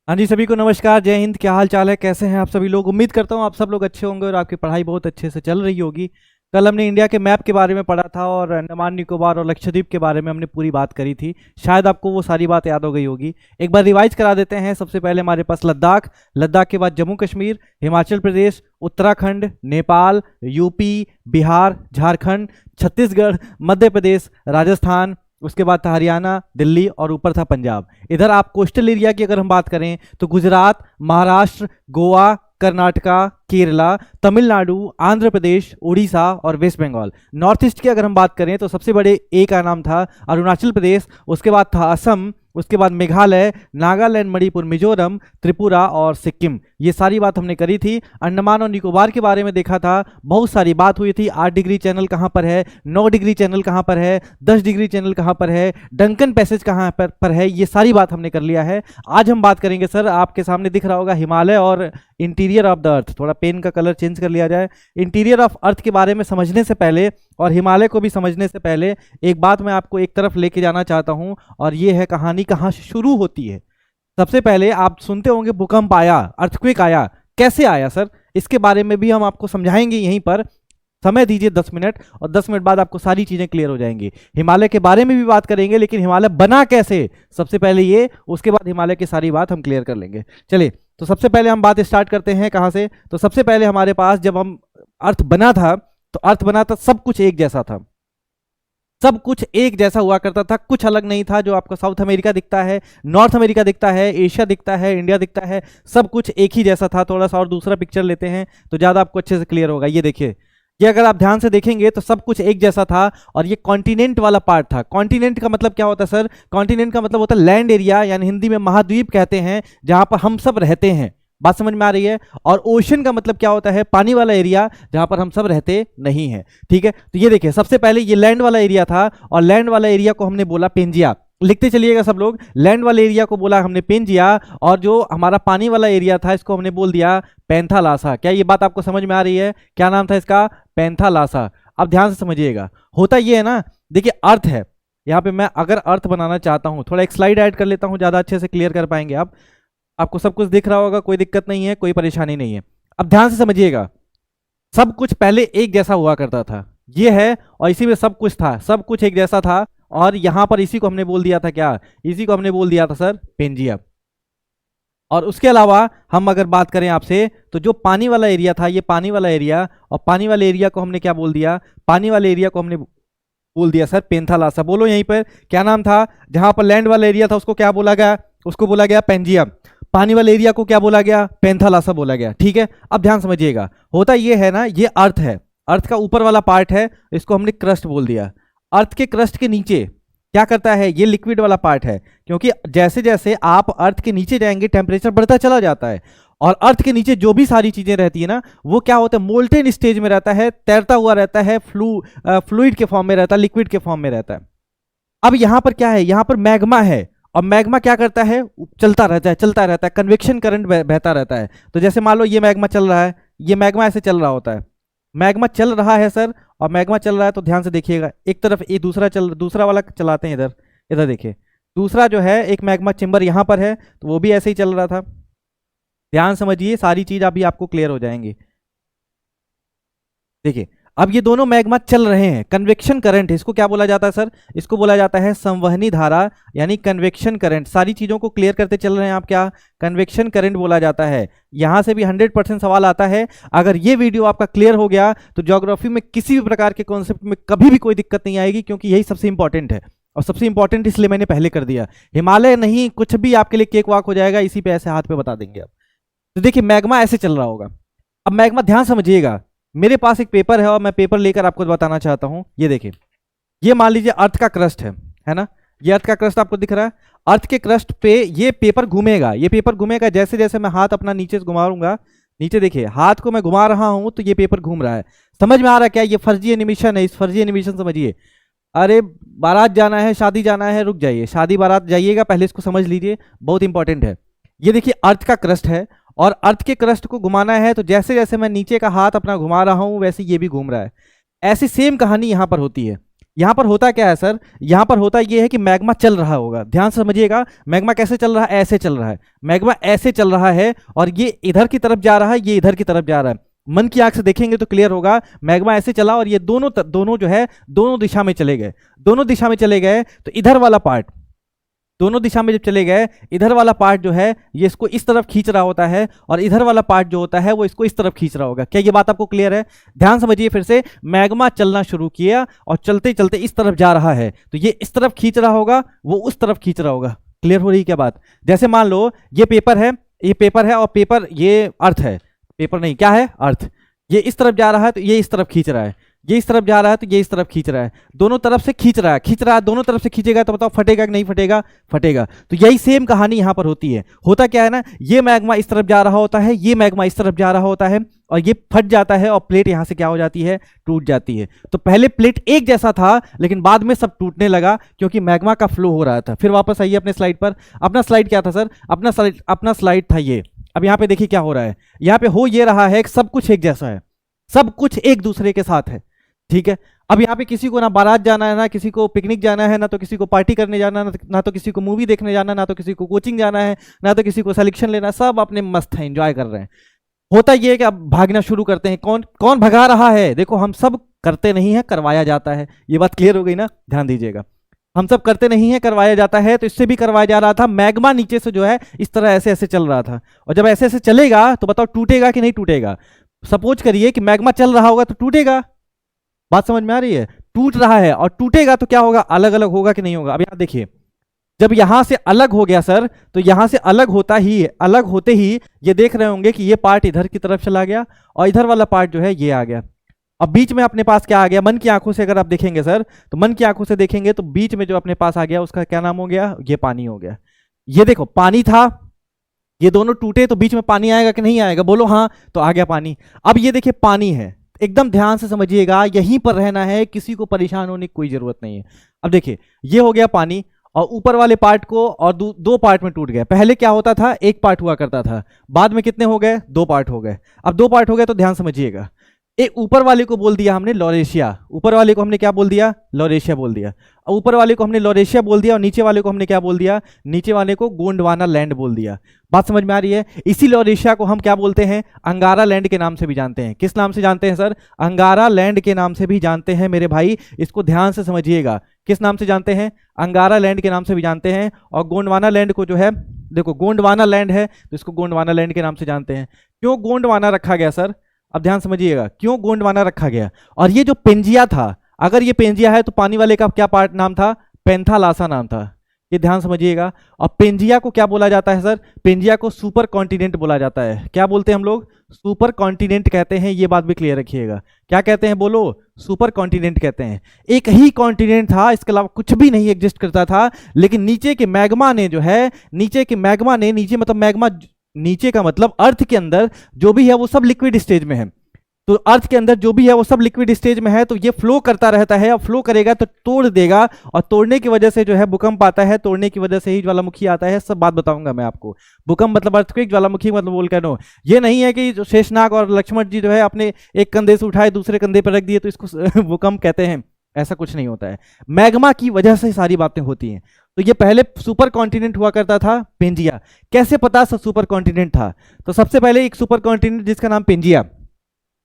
हाँ जी, सभी को नमस्कार। जय हिंद। क्या हाल चाल है, कैसे हैं आप सभी लोग। उम्मीद करता हूँ आप सब लोग अच्छे होंगे और आपकी पढ़ाई बहुत अच्छे से चल रही होगी। कल हमने इंडिया के मैप के बारे में पढ़ा था और अंडमान निकोबार और लक्षद्वीप के बारे में हमने पूरी बात करी थी। शायद आपको वो सारी बात याद हो गई होगी। एक बार रिवाइज करा देते हैं। सबसे पहले हमारे पास लद्दाख, लद्दाख के बाद जम्मू कश्मीर, हिमाचल प्रदेश, उत्तराखंड, नेपाल, यूपी, बिहार, झारखंड, छत्तीसगढ़, मध्य प्रदेश, राजस्थान, उसके बाद था हरियाणा, दिल्ली और ऊपर था पंजाब। इधर आप कोस्टल एरिया की अगर हम बात करें तो गुजरात, महाराष्ट्र, गोवा, कर्नाटका, केरला, तमिलनाडु, आंध्र प्रदेश, उड़ीसा और वेस्ट बंगाल। नॉर्थ ईस्ट की अगर हम बात करें तो सबसे बड़े ए का नाम था अरुणाचल प्रदेश, उसके बाद था असम, उसके बाद मेघालय, नागालैंड, मणिपुर, मिजोरम, त्रिपुरा और सिक्किम। ये सारी बात हमने करी थी। अंडमान और निकोबार के बारे में देखा था, बहुत सारी बात हुई थी। 8 डिग्री चैनल कहाँ पर है, 9 डिग्री चैनल कहाँ पर है, 10 डिग्री चैनल कहाँ पर है, डंकन पैसेज कहाँ पर है, ये सारी बात हमने कर लिया है। आज हम बात करेंगे सर, आपके सामने दिख रहा होगा हिमालय और इंटीरियर ऑफ द अर्थ। थोड़ा पेन का कलर चेंज कर लिया जाए। इंटीरियर ऑफ अर्थ के बारे में समझने से पहले और हिमालय को भी समझने से पहले एक बात मैं आपको एक तरफ लेके जाना चाहता हूं, और ये है कहानी कहाँ से शुरू होती है। सबसे पहले आप सुनते होंगे भूकंप आया, अर्थक्वेक आया। कैसे आया सर, इसके बारे में भी हम आपको समझाएंगे यहीं पर। समय दीजिए 10 मिनट, और 10 मिनट बाद आपको सारी चीजें क्लियर हो जाएंगी। हिमालय के बारे में भी बात करेंगे, लेकिन हिमालय बना कैसे, सबसे पहले ये, उसके बाद हिमालय की सारी बात हम क्लियर कर लेंगे। चलिए, तो सबसे पहले हम बात स्टार्ट करते हैं कहाँ से। तो सबसे पहले हमारे पास जब हम अर्थ बना था, तो अर्थ बना था, सब कुछ एक जैसा था। सब कुछ एक जैसा हुआ करता था, कुछ अलग नहीं था। जो आपको साउथ अमेरिका दिखता है, नॉर्थ अमेरिका दिखता है, एशिया दिखता है, इंडिया दिखता है, सब कुछ एक ही जैसा था। थोड़ा सा और दूसरा पिक्चर लेते हैं तो ज़्यादा आपको अच्छे से क्लियर होगा। ये देखिए, ये अगर आप ध्यान से देखेंगे तो सब कुछ एक जैसा था। और ये कॉन्टिनेंट वाला पार्ट था। कॉन्टिनेंट का मतलब क्या होता है सर? कॉन्टिनेंट का मतलब होता है लैंड एरिया, यानी हिंदी में महाद्वीप कहते हैं, जहां पर हम सब रहते हैं। बात समझ में आ रही है? और ओशन का मतलब क्या होता है? पानी वाला एरिया, जहां पर हम सब रहते नहीं हैं। ठीक है, तो ये देखिए, सबसे पहले ये लैंड वाला एरिया था, और लैंड वाला एरिया को हमने बोला पेंजिया। लिखते चलिएगा सब लोग। लैंड वाले एरिया को बोला हमने पेंजिया, और जो हमारा पानी वाला एरिया था इसको हमने बोल दिया पैंथालासा। क्या ये बात आपको समझ में आ रही है? क्या नाम था इसका? पैंथालासा। अब ध्यान से समझिएगा, होता ये है ना, देखिए अर्थ है यहाँ पे। मैं अगर अर्थ बनाना चाहता हूँ, थोड़ा एक स्लाइड ऐड कर लेता हूँ, ज्यादा अच्छे से क्लियर कर पाएंगे आप। आपको सब कुछ दिख रहा होगा, कोई दिक्कत नहीं है, कोई परेशानी नहीं है। अब ध्यान से समझिएगा, सब कुछ पहले एक जैसा हुआ करता था, ये है, और इसी में सब कुछ था, सब कुछ एक जैसा था। और यहां पर इसी को हमने बोल दिया था क्या? इसी को हमने बोल दिया था सर पेंजिया। और उसके अलावा हम अगर बात करें आपसे, तो जो पानी वाला एरिया था, ये पानी वाला एरिया, और पानी वाले एरिया को हमने क्या बोल दिया? पानी वाले एरिया को हमने बोल दिया सर पेंथालासा। बोलो यहीं पर क्या नाम था? जहां पर लैंड वाला एरिया था उसको क्या बोला गया? उसको बोला गया पेंजिया। पानी वाले एरिया को क्या बोला गया? पैंथालासा बोला गया। ठीक है, अब ध्यान समझिएगा, होता ये है ना, ये अर्थ है, अर्थ का ऊपर वाला पार्ट है, इसको हमने क्रस्ट बोल दिया। अर्थ के क्रस्ट के नीचे क्या करता है? ये लिक्विड वाला पार्ट है, क्योंकि जैसे जैसे आप अर्थ के नीचे जाएंगे टेम्परेचर बढ़ता चला जाता है, और अर्थ के नीचे जो भी सारी चीजें रहती है ना, वो क्या होता है? मोल्टेन स्टेज में रहता है, तैरता हुआ रहता है, फ्लूइड के फॉर्म में रहता है, लिक्विड के फॉर्म में रहता है। अब यहां पर क्या है? यहां पर मैग्मा है, और मैग्मा क्या करता है? चलता रहता है, चलता रहता है, कन्वेक्शन करंट बहता रहता है। तो जैसे मान लो ये मैग्मा चल रहा है, ये मैग्मा ऐसे चल रहा होता है, मैग्मा चल रहा है सर, और मैग्मा चल रहा है तो ध्यान से देखिएगा, एक तरफ ये दूसरा वाला चलाते हैं, इधर इधर देखिए, दूसरा जो है एक मैग्मा चेंबर यहाँ पर है, तो वो भी ऐसे ही चल रहा था। ध्यान समझिए, सारी चीज अभी आपको क्लियर हो जाएंगी। देखिए, अब ये दोनों मैग्मा चल रहे हैं, कन्वेक्शन करंट, इसको क्या बोला जाता है सर? इसको बोला जाता है संवहनी धारा, यानी कन्वेक्शन करंट। सारी चीजों को क्लियर करते चल रहे हैं आप, क्या कन्वेक्शन करंट बोला जाता है। यहां से भी 100% सवाल आता है। अगर ये वीडियो आपका क्लियर हो गया तो ज्योग्राफी में किसी भी प्रकार के कॉन्सेप्ट में कभी भी कोई दिक्कत नहीं आएगी, क्योंकि यही सबसे इंपॉर्टेंट है, और सबसे इंपॉर्टेंट इसलिए मैंने पहले कर दिया। हिमालय नहीं, कुछ भी आपके लिए केक वाक हो जाएगा, इसी पे ऐसे हाथ पे बता देंगे आप। तो देखिए, मैग्मा ऐसे चल रहा होगा। अब मैग्मा, ध्यान समझिएगा, मेरे पास एक पेपर है और मैं पेपर लेकर आपको बताना चाहता हूं। ये देखिए, ये मान लीजिए अर्थ का क्रस्ट है ना, ये अर्थ का क्रस्ट आपको दिख रहा है। अर्थ के क्रस्ट पे ये पेपर घूमेगा, ये पेपर घूमेगा, जैसे जैसे मैं हाथ अपना नीचे से घुमाऊंगा, नीचे देखिए हाथ को मैं घुमा रहा हूं तो ये पेपर घूम रहा है। समझ में आ रहा है क्या? ये फर्जी एनिमेशन है, इस फर्जी एनिमेशन समझिए। अरे बारात जाना है, शादी जाना है, रुक जाइए, शादी बारात जाइएगा, पहले इसको समझ लीजिए, बहुत इंपॉर्टेंट है। ये देखिए अर्थ का क्रस्ट है, और अर्थ के क्रस्ट को घुमाना है, तो जैसे जैसे मैं नीचे का हाथ अपना घुमा रहा हूं वैसे ये भी घूम रहा है। ऐसी सेम कहानी यहां पर होती है। यहाँ पर होता क्या है सर, यहाँ पर होता ये है कि मैग्मा चल रहा होगा, ध्यान से समझिएगा। मैग्मा कैसे चल रहा है, ऐसे चल रहा है, मैग्मा ऐसे चल रहा है और ये इधर की तरफ जा रहा है, ये इधर की तरफ जा रहा है। मन की आंख से देखेंगे तो क्लियर होगा, मैग्मा ऐसे चला और ये दोनों जो है दोनों दिशा में चले गए, दोनों दिशा में चले गए। तो इधर वाला पार्ट, दोनों दिशा में जब चले गए, इधर वाला पार्ट जो है ये इसको इस तरफ खींच रहा होता है और इधर वाला पार्ट जो होता है वो इसको इस तरफ खींच रहा होगा। क्या ये बात आपको क्लियर है? ध्यान समझिए फिर से, मैग्मा चलना शुरू किया और चलते चलते इस तरफ जा रहा है, तो ये इस तरफ खींच रहा होगा, वो उस तरफ खींच रहा होगा। क्लियर हो रही है क्या बात? जैसे मान लो ये पेपर है, ये पेपर है और पेपर, ये अर्थ है, पेपर नहीं क्या है, अर्थ। ये इस तरफ जा रहा है तो ये इस तरफ खींच रहा है, ये इस तरफ जा रहा है तो ये इस तरफ खींच रहा है, दोनों तरफ से खींच रहा है, खींच रहा है, दोनों तरफ से खींचेगा तो बताओ फटेगा कि नहीं फटेगा? फटेगा। तो यही सेम कहानी यहां पर होती है। होता क्या है ना, ये मैग्मा इस तरफ जा रहा होता है, ये मैग्मा इस तरफ जा रहा होता है और ये फट जाता है और प्लेट यहां से क्या हो जाती है, टूट जाती है। तो पहले प्लेट एक जैसा था लेकिन बाद में सब टूटने लगा क्योंकि मैग्मा का फ्लो हो रहा था। फिर वापस आइए अपने स्लाइड पर। अपना स्लाइड क्या था सर? अपना स्लाइड था ये। अब यहाँ पे देखिए क्या हो रहा है, यहाँ पे हो ये रहा है सब कुछ एक जैसा है, सब कुछ एक दूसरे के साथ है, ठीक है। अब यहाँ पे किसी को ना बारात जाना है, ना किसी को पिकनिक जाना है, ना तो किसी को पार्टी करने जाना है, ना तो किसी को मूवी देखने जाना है, ना तो किसी को कोचिंग जाना है, ना तो किसी को सिलेक्शन लेना है, सब अपने मस्त है, एंजॉय कर रहे हैं। होता ये है कि अब भागना शुरू करते हैं। कौन कौन भगा रहा है? देखो हम सब करते नहीं है, करवाया जाता है। ये बात क्लियर हो गई ना? ध्यान दीजिएगा, हम सब करते नहीं है, करवाया जाता है। तो इससे भी करवाया जा रहा था। मैग्मा नीचे से जो है इस तरह ऐसे ऐसे चल रहा था और जब ऐसे ऐसे चलेगा तो बताओ टूटेगा कि नहीं टूटेगा? सपोज करिए कि मैग्मा चल रहा होगा तो टूटेगा। बात समझ में आ रही है? टूट रहा है और टूटेगा तो क्या होगा, अलग अलग होगा कि नहीं होगा? अब यहां देखिए, जब यहां से अलग हो गया सर, तो यहां से अलग होते ही ये देख रहे होंगे कि ये पार्ट इधर की तरफ चला गया और इधर वाला पार्ट जो है ये आ गया। अब बीच में अपने पास क्या आ गया? मन की आंखों से अगर आप देखेंगे सर, तो मन की आंखों से देखेंगे तो बीच में जो अपने पास आ गया उसका क्या नाम हो गया? ये पानी हो गया। ये देखो पानी था, ये दोनों टूटे तो बीच में पानी आएगा कि नहीं आएगा? बोलो हाँ, तो आ गया पानी। अब ये देखिए पानी है, एकदम ध्यान से समझिएगा, यहीं पर रहना है, किसी को परेशान होने की कोई जरूरत नहीं है। अब देखिए ये हो गया पानी और ऊपर वाले पार्ट को और दो पार्ट में टूट गया। पहले क्या होता था, एक पार्ट हुआ करता था, बाद में कितने हो गए? दो पार्ट हो गए। अब दो पार्ट हो गए तो ध्यान समझिएगा, एक ऊपर वाले को बोल दिया हमने लॉरेशिया, ऊपर वाले को हमने क्या बोल दिया? लॉरेशिया बोल दिया। ऊपर वाले को हमने लॉरेशिया बोल दिया और नीचे वाले को हमने क्या बोल दिया? नीचे वाले को गोंडवाना लैंड बोल दिया। बात समझ में आ रही है? इसी लॉरेशिया को हम क्या बोलते हैं? अंगारा लैंड के नाम से भी जानते हैं। किस नाम से जानते हैं सर? अंगारा लैंड के नाम से भी जानते हैं मेरे भाई, इसको ध्यान से समझिएगा। किस नाम से जानते हैं? अंगारा लैंड के नाम से भी जानते हैं। और गोंडवाना लैंड को जो है, देखो गोंडवाना लैंड है तो इसको गोंडवाना लैंड के नाम से जानते हैं। क्यों गोंडवाना रखा गया सर? अब ध्यान समझिएगा, क्यों गोंडवाना रखा गया। और ये जो पेंजिया था, अगर ये पेंजिया है तो पानी वाले का क्या पार्ट नाम था? पेंथालासा नाम था। ये ध्यान समझिएगा। और पेंजिया को क्या बोला जाता है सर? पेंजिया को सुपर कॉन्टिनेंट बोला जाता है। क्या बोलते हैं हम लोग? सुपर कॉन्टिनेंट कहते हैं। ये बात भी क्लियर रखिएगा। क्या कहते हैं बोलो? सुपर कॉन्टिनेंट कहते हैं। एक ही कॉन्टिनेंट था, इसके अलावा कुछ भी नहीं एग्जिस्ट करता था, लेकिन नीचे के मैग्मा ने जो है, नीचे मतलब मैग्मा, नीचे का मतलब अर्थ के अंदर जो भी है वो सब लिक्विड स्टेज में है। तो अर्थ के अंदर जो भी है वो सब लिक्विड स्टेज में है, तो ये फ्लो करता रहता है और फ्लो करेगा तो तोड़ देगा, और तोड़ने की वजह से जो है भूकंप आता है, तोड़ने की वजह से ही ज्वालामुखी आता है। सब बात बताऊंगा मैं आपको। भूकंप मतलब अर्थक्वेक, ज्वालामुखी मतलब वोल्केनो। ये नहीं है कि शेषनाग और लक्ष्मण जी जो है अपने एक कंधे से उठाए दूसरे कंधे पर रख दिए तो इसको भूकंप कहते हैं, ऐसा कुछ नहीं होता है। मैग्मा की वजह से सारी बातें होती हैं। तो ये पहले सुपर कॉन्टिनेंट हुआ करता था पेंजिया। कैसे पता सुपर कॉन्टिनेंट था? तो सबसे पहले एक सुपर कॉन्टिनेंट जिसका नाम पेंजिया,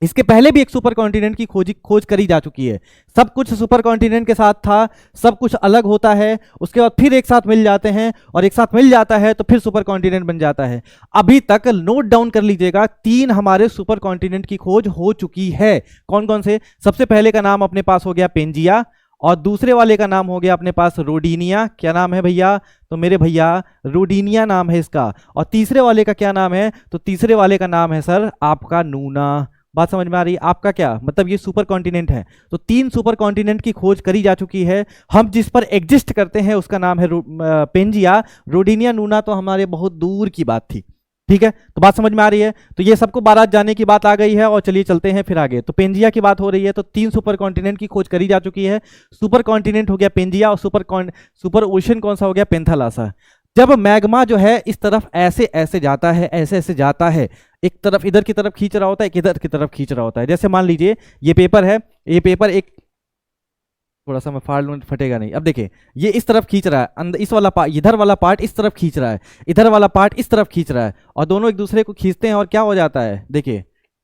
इसके पहले भी एक सुपर कॉन्टिनेंट की खोज करी जा चुकी है। सब कुछ सुपर कॉन्टिनेंट के साथ था, सब कुछ अलग होता है, उसके बाद फिर एक साथ मिल जाते हैं, और एक साथ मिल जाता है तो फिर सुपर कॉन्टिनेंट बन जाता है। अभी तक नोट डाउन कर लीजिएगा, 3 हमारे सुपर कॉन्टिनेंट की खोज हो चुकी है। कौन कौन से? सबसे पहले का नाम अपने पास हो गया पेंजिया, और दूसरे वाले का नाम हो गया अपने पास रोडिनिया। क्या नाम है भैया? तो मेरे भैया रोडिनिया नाम है इसका। और तीसरे वाले का क्या नाम है? तो तीसरे वाले का नाम है सर आपका नूना। बात समझ में आ रही है? आपका क्या मतलब? ये सुपर कॉन्टिनेंट है। तो 3 सुपर कॉन्टिनेंट की खोज करी जा चुकी है। हम जिस पर एग्जिस्ट करते हैं उसका नाम है पेंजिया। रोडिनिया, नूना तो हमारे बहुत दूर की बात थी। ठीक है, तो बात समझ में आ रही है? तो ये सबको बारात जाने की बात आ गई है, और चलिए चलते हैं फिर आगे। तो पेंजिया की बात हो रही है, तो 3 सुपर कॉन्टिनेंट की खोज करी जा चुकी है। सुपर कॉन्टिनेंट हो गया पेंजिया, और सुपर ओशन कौन सा हो गया? पेंथालासा। जब मैग्मा जो है इस तरफ ऐसे ऐसे जाता है, ऐसे ऐसे जाता है, एक तरफ इधर की तरफ खींच रहा होता है, एक इधर की तरफ खींच रहा होता है। जैसे मान लीजिए ये पेपर है, ये पेपर एक थोड़ा सा मैं फाड़ लूँ, फटेगा नहीं। अब देखिए ये इस तरफ खींच रहा है, अंदर इस वाला पार्ट, इधर वाला पार्ट इस तरफ खींच रहा है, इधर वाला पार्ट इस तरफ खींच रहा है, और दोनों एक दूसरे को खींचते हैं और क्या हो जाता है, देखिए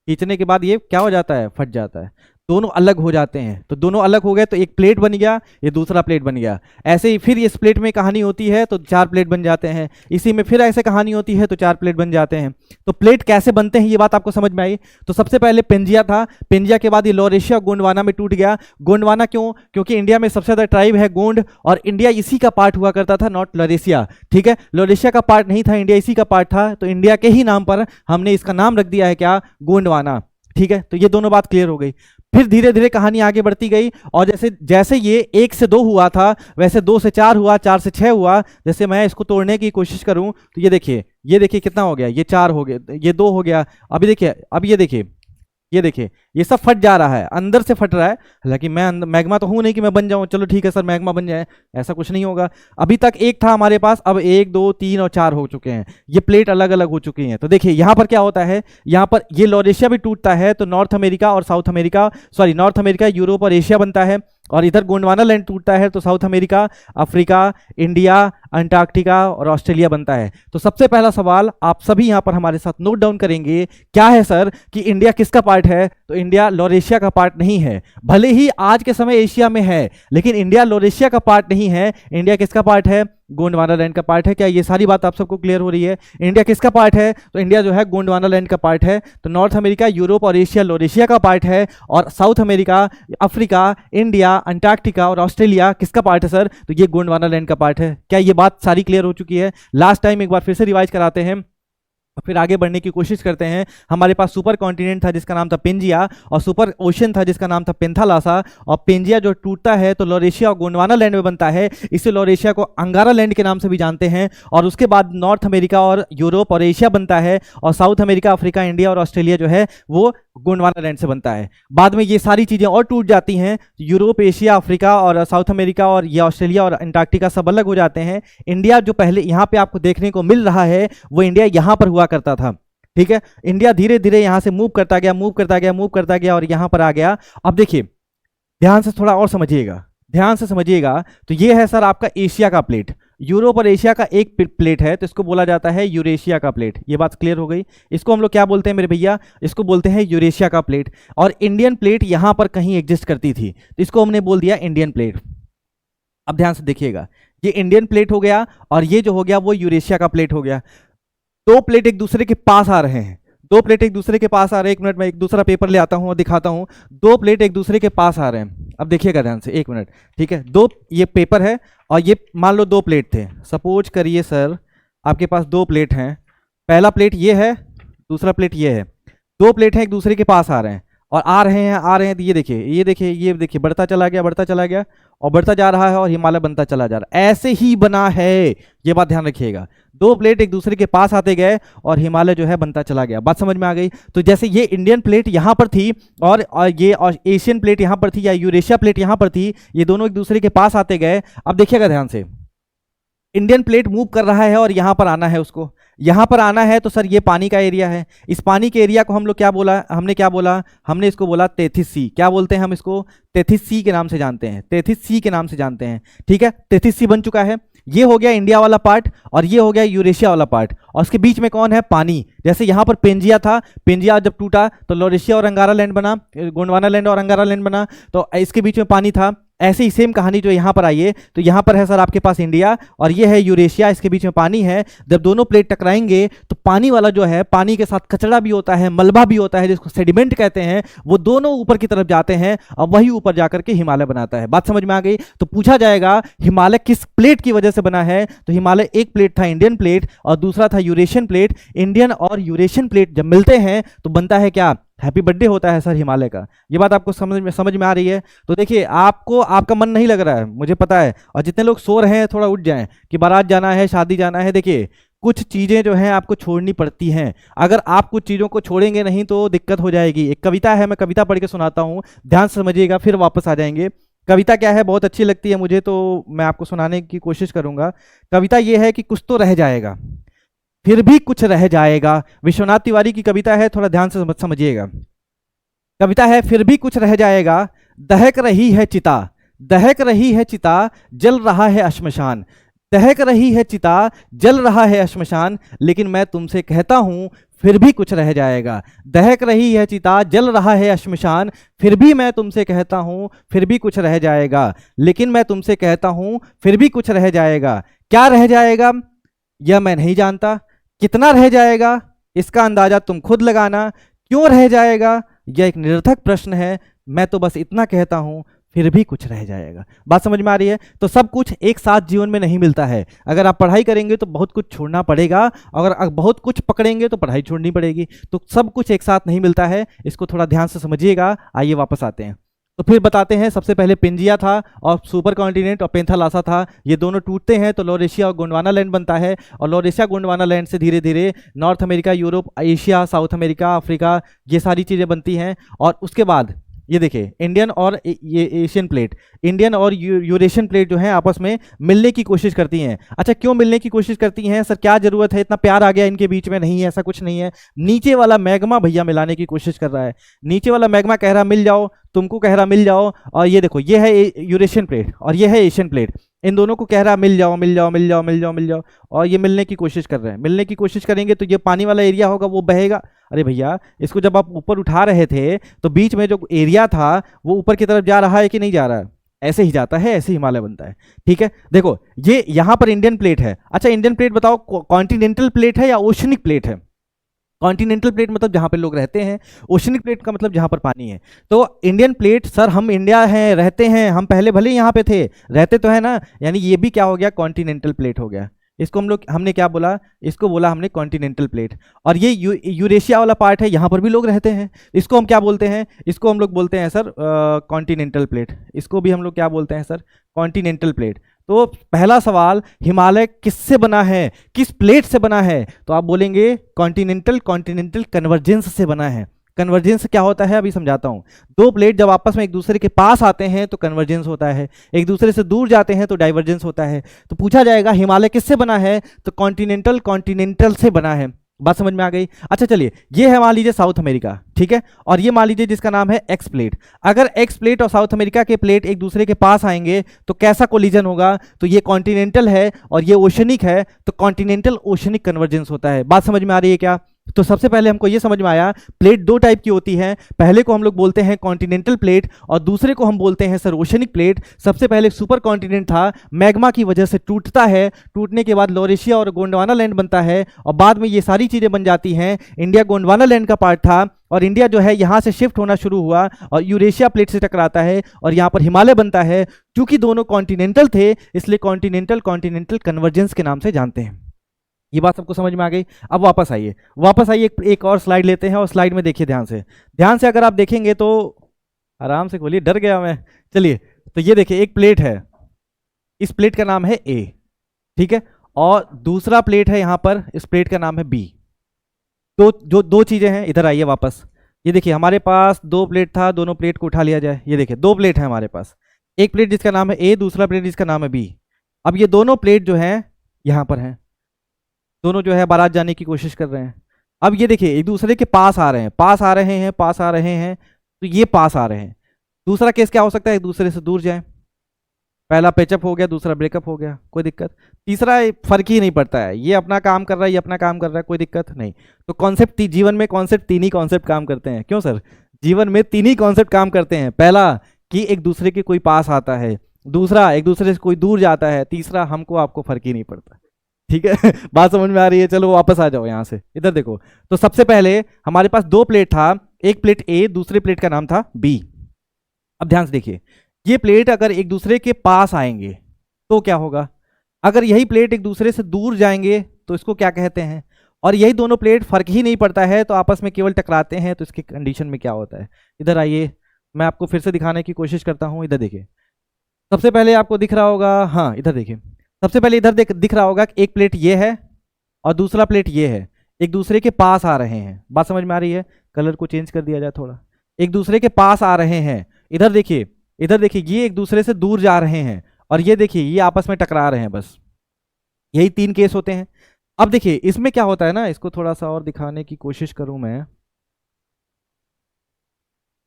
खींचने के बाद ये क्या हो जाता है, फट जाता है, दोनों अलग हो जाते हैं। तो दोनों अलग हो गए तो एक प्लेट बन गया, ये दूसरा प्लेट बन गया। ऐसे ही फिर इस प्लेट में कहानी होती है तो 4 प्लेट बन जाते हैं, इसी में फिर ऐसे कहानी होती है तो 4 प्लेट बन जाते हैं। तो प्लेट कैसे बनते हैं ये बात आपको समझ में आई। तो सबसे पहले पेंजिया था, पेंजिया के बाद ये लॉरेशिया गोंडवाना में टूट गया। गोंडवाना क्यों? क्योंकि इंडिया में सबसे ज्यादा ट्राइब है गोंड, और इंडिया इसी का पार्ट हुआ करता था, नॉट लॉरेशिया। ठीक है, लॉरेशिया का पार्ट नहीं था, इंडिया इसी का पार्ट था, तो इंडिया के ही नाम पर हमने इसका नाम रख दिया है क्या, गोंडवाना। ठीक है, तो ये दोनों बात क्लियर हो गई। फिर धीरे धीरे कहानी आगे बढ़ती गई, और जैसे जैसे ये 1 से 2 हुआ था, वैसे 2 से 4 हुआ, 4 से 6 हुआ। जैसे मैं इसको तोड़ने की कोशिश करूं तो ये देखिए कितना हो गया, ये 4 हो गया, ये 2 हो गया। अभी देखिए, अब ये देखिए ये सब फट जा रहा है, अंदर से फट रहा है। हालांकि मैं मैग्मा तो हूं नहीं कि मैं बन जाऊं, चलो ठीक है सर मैग्मा बन जाए, ऐसा कुछ नहीं होगा। अभी तक 1 था हमारे पास, अब 1 2 3 और 4 हो चुके हैं, ये प्लेट अलग अलग हो चुकी हैं। तो देखिए यहाँ पर क्या होता है, यहाँ पर ये लॉरेशिया भी टूटता है तो नॉर्थ अमेरिका और south America, sorry north America, Europe और एशिया बनता है। और इधर गोंडवाना लैंड टूटता है तो south America, Africa, India, Antarctica और ऑस्ट्रेलिया बनता है। तो सबसे पहला सवाल आप सभी यहां पर हमारे साथ नोट डाउन करेंगे, क्या है सर कि इंडिया किसका पार्ट है? तो इंडिया लॉरेशिया का पार्ट नहीं है। भले ही आज के समय एशिया में है, लेकिन इंडिया लॉरेशिया का पार्ट नहीं है। इंडिया किसका पार्ट है? गोंडवाना लैंड का पार्ट है। क्या ये सारी बात आप सबको क्लियर हो रही है? इंडिया किसका पार्ट है? तो इंडिया जो है गोंडवाना लैंड का पार्ट है। तो नॉर्थ अमेरिका, यूरोप और एशिया लॉरेशिया का पार्ट है, और south America, Africa, India, Antarctica और ऑस्ट्रेलिया किसका पार्ट है सर? तो ये गोंडवाना लैंड का पार्ट है। क्या ये बात सारी क्लियर हो चुकी है? लास्ट टाइम एक बार फिर से रिवाइज कराते हैं, फिर आगे बढ़ने की कोशिश करते हैं। हमारे पास सुपर कॉन्टिनेंट था जिसका नाम था पेंजिया, और सुपर ओशन था जिसका नाम था पेंथालासा। और पेंजिया जो टूटता है तो लॉरेशिया और गोंडवाना लैंड में बनता है, इसे लॉरेशिया को अंगारा लैंड के नाम से भी जानते हैं। और उसके बाद नॉर्थ अमेरिका और यूरोप और एशिया बनता है, और साउथ अमेरिका, अफ्रीका, इंडिया और ऑस्ट्रेलिया जो है वो गोंडवाना लैंड से बनता है। बाद में ये सारी चीजें और टूट जाती हैं, यूरोप, एशिया, अफ्रीका और साउथ अमेरिका और ये ऑस्ट्रेलिया और अंटार्कटिका सब अलग हो जाते हैं। इंडिया जो पहले यहाँ पे आपको देखने को मिल रहा है वो इंडिया यहाँ पर हुआ करता था। ठीक है, इंडिया धीरे धीरे यहां से मूव करता गया, मूव करता गया, मूव करता गया, और यहां पर आ गया। अब देखिए ध्यान से थोड़ा और समझिएगा, ध्यान से समझिएगा। तो ये है सर आपका एशिया का प्लेट, यूरोप और एशिया का एक प्लेट है, तो इसको बोला जाता है यूरेशिया का प्लेट। ये बात क्लियर हो गई। इसको हम लोग क्या बोलते हैं मेरे भैया? इसको बोलते हैं यूरेशिया का प्लेट। और इंडियन प्लेट यहां पर कहीं एग्जिस्ट करती थी, तो इसको हमने बोल दिया इंडियन प्लेट। अब ध्यान से देखिएगा, ये इंडियन प्लेट हो गया, और ये जो हो गया वो यूरेशिया का प्लेट हो गया। 2 प्लेट एक दूसरे के पास आ रहे हैं, 2 प्लेट एक दूसरे के पास आ रहे हैं। 1 मिनट में एक दूसरा पेपर ले आता हूं और दिखाता हूं। 2 प्लेट एक दूसरे के पास आ रहे हैं। अब देखिएगा ध्यान से, 1 मिनट, ठीक है। ये पेपर है, और ये मान लो 2 प्लेट थे। सपोज करिए सर आपके पास 2 प्लेट हैं, पहला प्लेट ये है, दूसरा प्लेट ये है। 2 प्लेट हैं एक दूसरे के पास आ रहे हैं, और आ रहे हैं तो ये देखिए बढ़ता चला गया, बढ़ता चला गया, और बढ़ता जा रहा है, और हिमालय बनता चला जा रहा है। ऐसे ही बना है, ये बात ध्यान रखिएगा। 2 प्लेट एक दूसरे के पास आते गए और हिमालय जो है बनता चला गया। बात समझ में आ गई? तो जैसे ये इंडियन प्लेट यहां पर थी, और ये एशियन प्लेट यहां पर थी, या यूरेशिया प्लेट यहां पर थी, ये दोनों एक दूसरे के पास आते गए। अब देखिएगा ध्यान से, इंडियन प्लेट मूव कर रहा है और यहां पर आना है उसको, यहां पर आना है। तो सर ये पानी का एरिया है, इस पानी के एरिया को हम लोग क्या बोला, हमने इसको बोला 33 सी। क्या बोलते हैं हम इसको? 33 सी के नाम से जानते हैं, 33 सी के नाम से जानते हैं। ठीक है, 33 सी बन चुका है। ये हो गया इंडिया वाला पार्ट, और ये हो गया यूरेशिया वाला पार्ट, और उसके बीच में कौन है? पानी। जैसे यहां पर पेंजिया था, पेंजिया जब टूटा तो लॉरेशिया और अंगारा लैंड बना, गोंडवाना लैंड और अंगारा लैंड बना, तो इसके बीच में पानी था। ऐसे ही सेम कहानी जो यहां पर आई है, तो यहां पर है सर आपके पास इंडिया, और ये है यूरेशिया, इसके बीच में पानी है। जब दोनों प्लेट टकराएंगे तो पानी वाला जो है, पानी के साथ कचरा भी होता है, मलबा भी होता है, जिसको सेडिमेंट कहते हैं, वो दोनों ऊपर की तरफ जाते हैं, और वही ऊपर जाकर के हिमालय बनाता है। बात समझ में आ गई? तो पूछा जाएगा हिमालय किस प्लेट की वजह से बना है? तो हिमालय एक प्लेट था इंडियन प्लेट, और दूसरा था यूरेशियन प्लेट। इंडियन और यूरेशियन प्लेट जब मिलते हैं तो बनता है क्या? हैप्पी बर्थडे होता है सर हिमालय का। ये बात आपको समझ में आ रही है? तो देखिए, आपको आपका मन नहीं लग रहा है, मुझे पता है, और जितने लोग सो रहे हैं थोड़ा उठ जाएं कि बारात जाना है, शादी जाना है। देखिए, कुछ चीजें जो हैं आपको छोड़नी पड़ती हैं। अगर आप कुछ चीजों को छोड़ेंगे नहीं तो दिक्कत हो जाएगी। एक कविता है, मैं कविता पढ़ के सुनाता हूँ, ध्यान से समझिएगा, फिर वापस आ जाएंगे। कविता क्या है, बहुत अच्छी लगती है मुझे, तो मैं आपको सुनाने की कोशिश करूंगा। कविता ये है कि कुछ तो रह जाएगा, फिर भी कुछ रह जाएगा। विश्वनाथ तिवारी की कविता है, थोड़ा ध्यान से समझिएगा। कविता है, फिर भी कुछ रह जाएगा, दहक रही है चिता, दहक रही है चिता, जल रहा है अश्मशान। दहक रही है चिता, जल रहा है अश्मशान, लेकिन मैं तुमसे कहता हूं फिर भी कुछ रह जाएगा। दहक रही है चिता, जल रहा है अश्मशान, फिर भी मैं तुमसे कहता हूं फिर भी कुछ रह जाएगा। लेकिन मैं तुमसे कहता हूं फिर भी कुछ रह जाएगा। क्या रह जाएगा यह मैं नहीं जानता, कितना रह जाएगा इसका अंदाजा तुम खुद लगाना, क्यों रह जाएगा यह एक निरर्थक प्रश्न है। मैं तो बस इतना कहता हूं फिर भी कुछ रह जाएगा। बात समझ में आ रही है? तो सब कुछ एक साथ जीवन में नहीं मिलता है। अगर आप पढ़ाई करेंगे तो बहुत कुछ छोड़ना पड़ेगा, अगर बहुत कुछ पकड़ेंगे तो पढ़ाई छोड़नी पड़ेगी। तो सब कुछ एक साथ नहीं मिलता है, इसको थोड़ा ध्यान से समझिएगा। आइए वापस आते हैं। तो फिर बताते हैं, सबसे पहले पेंजिया था और सुपर कॉन्टिनेंट और पेंथालासा था। ये दोनों टूटते हैं तो लॉरेशिया और गोंडवाना लैंड बनता है, और लॉरेशिया गोंडवाना लैंड से धीरे धीरे north America, Europe, Asia, south America, Africa, ये सारी चीज़ें बनती हैं। और उसके बाद ये देखिए, इंडियन और ये एशियन प्लेट, इंडियन और यूरेशियन प्लेट जो है आपस में मिलने की कोशिश करती हैं। अच्छा, क्यों मिलने की कोशिश करती हैं सर? क्या जरूरत है, इतना प्यार आ गया इनके बीच में? नहीं है, ऐसा कुछ नहीं है। नीचे वाला मैग्मा भैया मिलाने की कोशिश कर रहा है। नीचे वाला मैग्मा कह रहा मिल जाओ, तुमको कह रहा मिल जाओ। और ये देखो, ये है यूरेशियन प्लेट और ये है एशियन प्लेट। इन दोनों को कह रहा मिल जाओ मिल जाओ मिल जाओ मिल जाओ मिल जाओ, और ये मिलने की कोशिश कर रहे हैं। मिलने की कोशिश करेंगे तो ये पानी वाला एरिया होगा वो बहेगा। अरे भैया, इसको जब आप ऊपर उठा रहे थे तो बीच में जो एरिया था वो ऊपर की तरफ जा रहा है कि नहीं जा रहा है? ऐसे ही जाता है, ऐसे हिमालय बनता है। ठीक है, देखो ये यहां पर इंडियन प्लेट है। अच्छा, इंडियन प्लेट बताओ कॉन्टिनेंटल प्लेट है या ओशनिक प्लेट है? कॉन्टिनेंटल प्लेट मतलब जहां पे लोग रहते हैं, ओशनिक प्लेट का मतलब जहां पर पानी है। तो इंडियन प्लेट, सर हम इंडिया हैं, रहते हैं हम, पहले भले यहाँ पे थे, रहते तो है ना, यानी ये भी क्या हो गया, कॉन्टिनेंटल प्लेट हो गया। इसको हमने क्या बोला, इसको बोला हमने कॉन्टिनेंटल प्लेट। और ये यूरेशिया वाला पार्ट है, यहाँ पर भी लोग रहते हैं, इसको हम क्या बोलते हैं? इसको हम लोग बोलते हैं सर कॉन्टिनेंटल प्लेट। इसको भी हम लोग क्या बोलते हैं सर? Continental plate. तो पहला सवाल, हिमालय किससे बना है, किस प्लेट से बना है? तो आप बोलेंगे कॉन्टिनेंटल कन्वर्जेंस से बना है। कन्वर्जेंस क्या होता है अभी समझाता हूं। दो प्लेट जब आपस में एक दूसरे के पास आते हैं तो कन्वर्जेंस होता है, एक दूसरे से दूर जाते हैं तो डाइवर्जेंस होता है। तो पूछा जाएगा हिमालय किससे बना है, तो कॉन्टिनेंटल से बना है। बात समझ में आ गई? अच्छा चलिए, ये है मान लीजिए साउथ अमेरिका, ठीक है, और ये मान लीजिए जिसका नाम है एक्स प्लेट। अगर एक्स प्लेट और साउथ अमेरिका के प्लेट एक दूसरे के पास आएंगे तो कैसा कोलिजन होगा? तो ये कॉन्टिनेंटल है और ये ओशनिक है, तो कॉन्टिनेंटल ओशनिक कन्वर्जेंस होता है। बात समझ में आ रही है क्या? तो सबसे पहले हमको ये समझ में आया, प्लेट दो टाइप की होती है। पहले को हम लोग बोलते हैं कॉन्टिनेंटल प्लेट और दूसरे को हम बोलते हैं सर ओशनिक प्लेट। सबसे पहले सुपर कॉन्टिनेंट था, मैग्मा की वजह से टूटता है, टूटने के बाद लॉरेशिया और गोंडवाना लैंड बनता है, और बाद में ये सारी चीजें बन जाती हैं। इंडिया गोंडवाना लैंड का पार्ट था, और इंडिया जो है यहाँ से शिफ्ट होना शुरू हुआ और यूरेशिया प्लेट से टकराता है और यहाँ पर हिमालय बनता है। क्योंकि दोनों कॉन्टिनेंटल थे इसलिए कॉन्टिनेंटल कन्वर्जेंस के नाम से जानते हैं। ये बात सबको समझ में आ गई? अब वापस आइए, एक और स्लाइड लेते हैं, और स्लाइड में देखिए ध्यान से अगर आप देखेंगे तो, आराम से बोलिए, डर गया मैं। चलिए, तो ये देखिए एक प्लेट है, इस प्लेट का नाम है ए, ठीक है, और दूसरा प्लेट है यहां पर, इस प्लेट का नाम है बी। तो जो दो चीजें हैं, इधर आइए वापस। ये देखिए हमारे पास दो प्लेट था, दोनों प्लेट को उठा लिया जाए। ये देखिए दो प्लेट है हमारे पास, एक प्लेट जिसका नाम है ए, दूसरा प्लेट जिसका नाम है बी। अब ये दोनों प्लेट जो है यहां पर हैं, दोनों जो है बारात जाने की कोशिश कर रहे हैं। अब ये देखिए एक दूसरे के पास आ रहे हैं, तो ये पास आ रहे हैं। दूसरा केस क्या हो सकता है, एक दूसरे से दूर जाए। पहला पैचअप हो गया, दूसरा ब्रेकअप हो गया, कोई दिक्कत। तीसरा फर्क ही नहीं पड़ता है, ये अपना काम कर रहा है, ये अपना काम कर रहा है, कोई दिक्कत नहीं। तो कॉन्सेप्ट, जीवन में कॉन्सेप्ट, तीन ही कॉन्सेप्ट काम करते हैं। क्यों सर? जीवन में तीन ही कॉन्सेप्ट काम करते हैं। पहला कि एक दूसरे के कोई पास आता है, दूसरा एक दूसरे से कोई दूर जाता है, तीसरा हमको आपको फर्क ही नहीं पड़ता। ठीक है बात समझ में आ रही है? चलो वापस आ जाओ यहां से, इधर देखो। तो सबसे पहले हमारे पास दो प्लेट था, एक प्लेट ए, दूसरे प्लेट का नाम था बी। अब ध्यान से देखिए, ये प्लेट अगर एक दूसरे के पास आएंगे तो क्या होगा? अगर यही प्लेट एक दूसरे से दूर जाएंगे तो इसको क्या कहते हैं? और यही दोनों प्लेट फर्क ही नहीं पड़ता है तो आपस में केवल टकराते हैं, तो इसके कंडीशन में क्या होता है? इधर आइए, मैं आपको फिर से दिखाने की कोशिश करता हूं। इधर देखिए, सबसे पहले आपको दिख रहा होगा, हाँ इधर देखिए, सबसे पहले इधर दिख रहा होगा कि एक प्लेट ये है और दूसरा प्लेट ये है, एक दूसरे के पास आ रहे हैं। बात समझ में आ रही है? कलर को चेंज कर दिया जाए थोड़ा, एक दूसरे के पास आ रहे हैं। इधर देखिए, ये एक दूसरे से दूर जा रहे हैं, और ये देखिए ये आपस में टकरा रहे हैं। बस यही तीन केस होते हैं। अब देखिए इसमें क्या होता है ना, इसको थोड़ा सा और दिखाने की कोशिश करूं मैं,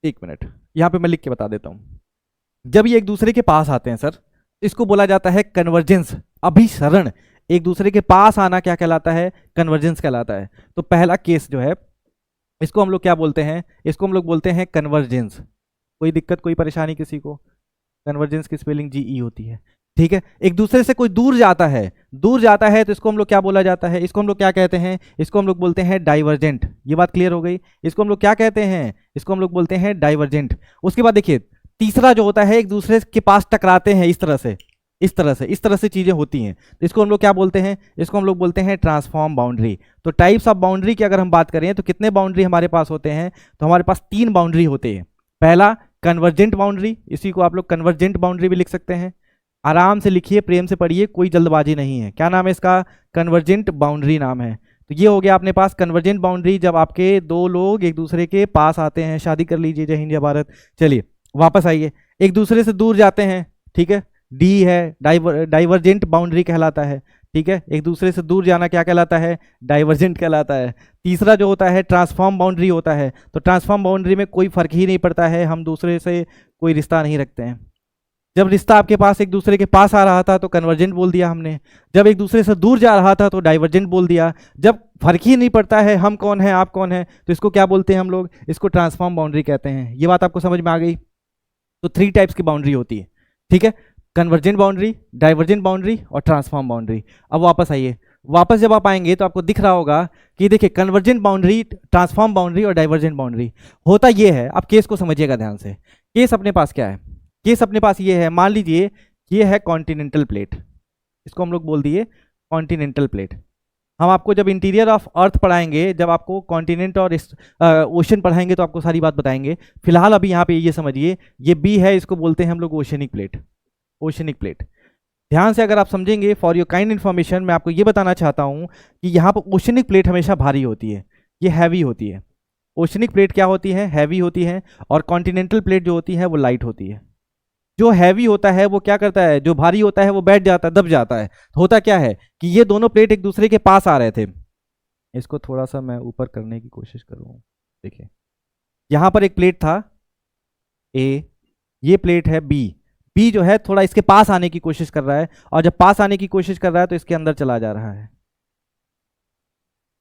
एक मिनट, यहां पे मैं लिख के बता देता हूं। जब ये एक दूसरे के पास आते हैं सर, इसको बोला जाता है कन्वर्जेंस, अभिसरण। एक दूसरे के पास आना क्या कहलाता है? कन्वर्जेंस कहलाता है। तो पहला केस जो है इसको हम लोग क्या बोलते हैं? इसको हम लोग बोलते हैं कन्वर्जेंस। कोई दिक्कत, कोई परेशानी किसी को? कन्वर्जेंस की स्पेलिंग GE होती है, ठीक है। एक दूसरे से कोई दूर जाता है, दूर जाता है तो इसको हम लोग क्या बोला जाता है? इसको हम लोग क्या कहते हैं? इसको हम लोग बोलते हैं डाइवर्जेंट। ये बात क्लियर हो गई? इसको हम लोग क्या कहते हैं? इसको हम लोग बोलते हैं डाइवर्जेंट। उसके बाद देखिए तीसरा जो होता है, एक दूसरे के पास टकराते हैं, इस तरह से, इस तरह से चीजें होती हैं, तो इसको हम लोग क्या बोलते हैं? इसको हम लोग बोलते हैं ट्रांसफॉर्म बाउंड्री। तो टाइप्स ऑफ बाउंड्री की अगर हम बात करें तो कितने बाउंड्री हमारे पास होते हैं? तो हमारे पास 3 बाउंड्री होते हैं। पहला कन्वर्जेंट बाउंड्री, इसी को आप लोग कन्वर्जेंट बाउंड्री भी लिख सकते हैं। आराम से लिखिए, प्रेम से पढ़िए, कोई जल्दबाजी नहीं है। क्या नाम है इसका? कन्वर्जेंट बाउंड्री नाम है। तो ये हो गया अपने पास कन्वर्जेंट बाउंड्री, जब आपके दो लोग एक दूसरे के पास आते हैं। शादी कर लीजिए, जय हिंद जय भारत। चलिए वापस आइए, एक दूसरे से दूर जाते हैं, ठीक है, डी है, डाइवर्जेंट बाउंड्री कहलाता है, ठीक है। एक दूसरे से दूर जाना क्या कहलाता है? डाइवर्जेंट कहलाता है। तीसरा जो होता है ट्रांसफॉर्म बाउंड्री होता है। तो ट्रांसफॉर्म बाउंड्री में कोई फर्क ही नहीं पड़ता है, हम दूसरे से कोई रिश्ता नहीं रखते हैं। जब रिश्ता आपके पास एक दूसरे के पास आ रहा था तो कन्वर्जेंट बोल दिया हमने, जब एक दूसरे से दूर जा रहा था तो डाइवर्जेंट बोल दिया। जब फर्क ही नहीं पड़ता है हम कौन है आप कौन है, तो इसको क्या बोलते हैं हम लोग? इसको ट्रांसफॉर्म बाउंड्री कहते हैं। ये बात आपको समझ में आ गई? तो 3 टाइप्स की बाउंड्री होती है, ठीक है, कन्वर्जेंट बाउंड्री, डाइवर्जेंट बाउंड्री और ट्रांसफॉर्म बाउंड्री। अब वापस आइए, वापस जब आप आएंगे तो आपको दिख रहा होगा कि देखिए कन्वर्जेंट बाउंड्री, ट्रांसफॉर्म बाउंड्री और डाइवर्जेंट बाउंड्री होता ये है। अब केस को समझिएगा ध्यान से। केस अपने पास क्या है? केस अपने पास ये है, मान लीजिए ये है कॉन्टिनेंटल प्लेट, इसको हम लोग बोल दिए कॉन्टिनेंटल प्लेट। हम आपको जब इंटीरियर ऑफ अर्थ पढ़ाएंगे, जब आपको कॉन्टिनेंट और ओशन पढ़ाएंगे तो आपको सारी बात बताएंगे। फिलहाल अभी यहाँ पे ये समझिए, ये बी है, इसको बोलते हैं हम लोग ओशनिक प्लेट। ओशनिक प्लेट ध्यान से अगर आप समझेंगे, फॉर योर काइंड इन्फॉर्मेशन, मैं आपको ये बताना चाहता हूँ कि यहाँ पर ओशनिक प्लेट हमेशा भारी होती है, ये हैवी होती है। ओशनिक प्लेट क्या होती है? हैवी होती है। और कॉन्टिनेंटल प्लेट जो होती है वो लाइट होती है। जो हैवी होता है वो क्या करता है? जो भारी होता है वो बैठ जाता है, दब जाता है। तो होता क्या है कि ये दोनों प्लेट एक दूसरे के पास आ रहे थे। इसको थोड़ा सा मैं ऊपर करने की कोशिश करूँ। देखिए यहाँ पर एक प्लेट था ए, ये प्लेट है बी। बी जो है थोड़ा इसके पास आने की कोशिश कर रहा है, और जब पास आने की कोशिश कर रहा है तो इसके अंदर चला जा रहा है।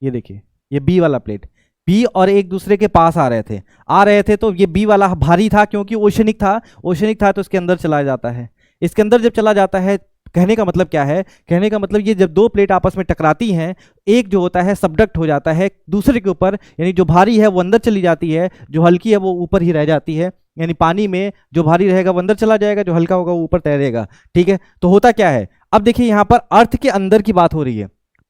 ये देखिए ये बी वाला प्लेट, बी और एक दूसरे के पास आ रहे थे तो ये बी वाला भारी था क्योंकि ओशनिक था तो इसके अंदर चला जाता है। इसके अंदर जब चला जाता है, कहने का मतलब क्या है? कहने का मतलब ये जब दो प्लेट आपस में टकराती हैं, एक जो होता है सबडक्ट हो जाता है दूसरे के ऊपर, यानी जो भारी है वो अंदर चली जाती है, जो हल्की है वो ऊपर ही रह जाती है। यानी पानी में जो भारी रहेगा वो अंदर चला जाएगा, जो हल्का होगा वो ऊपर तैरेगा, ठीक है। तो होता क्या है, अब देखिए यहाँ पर अर्थ के अंदर की बात हो रही है।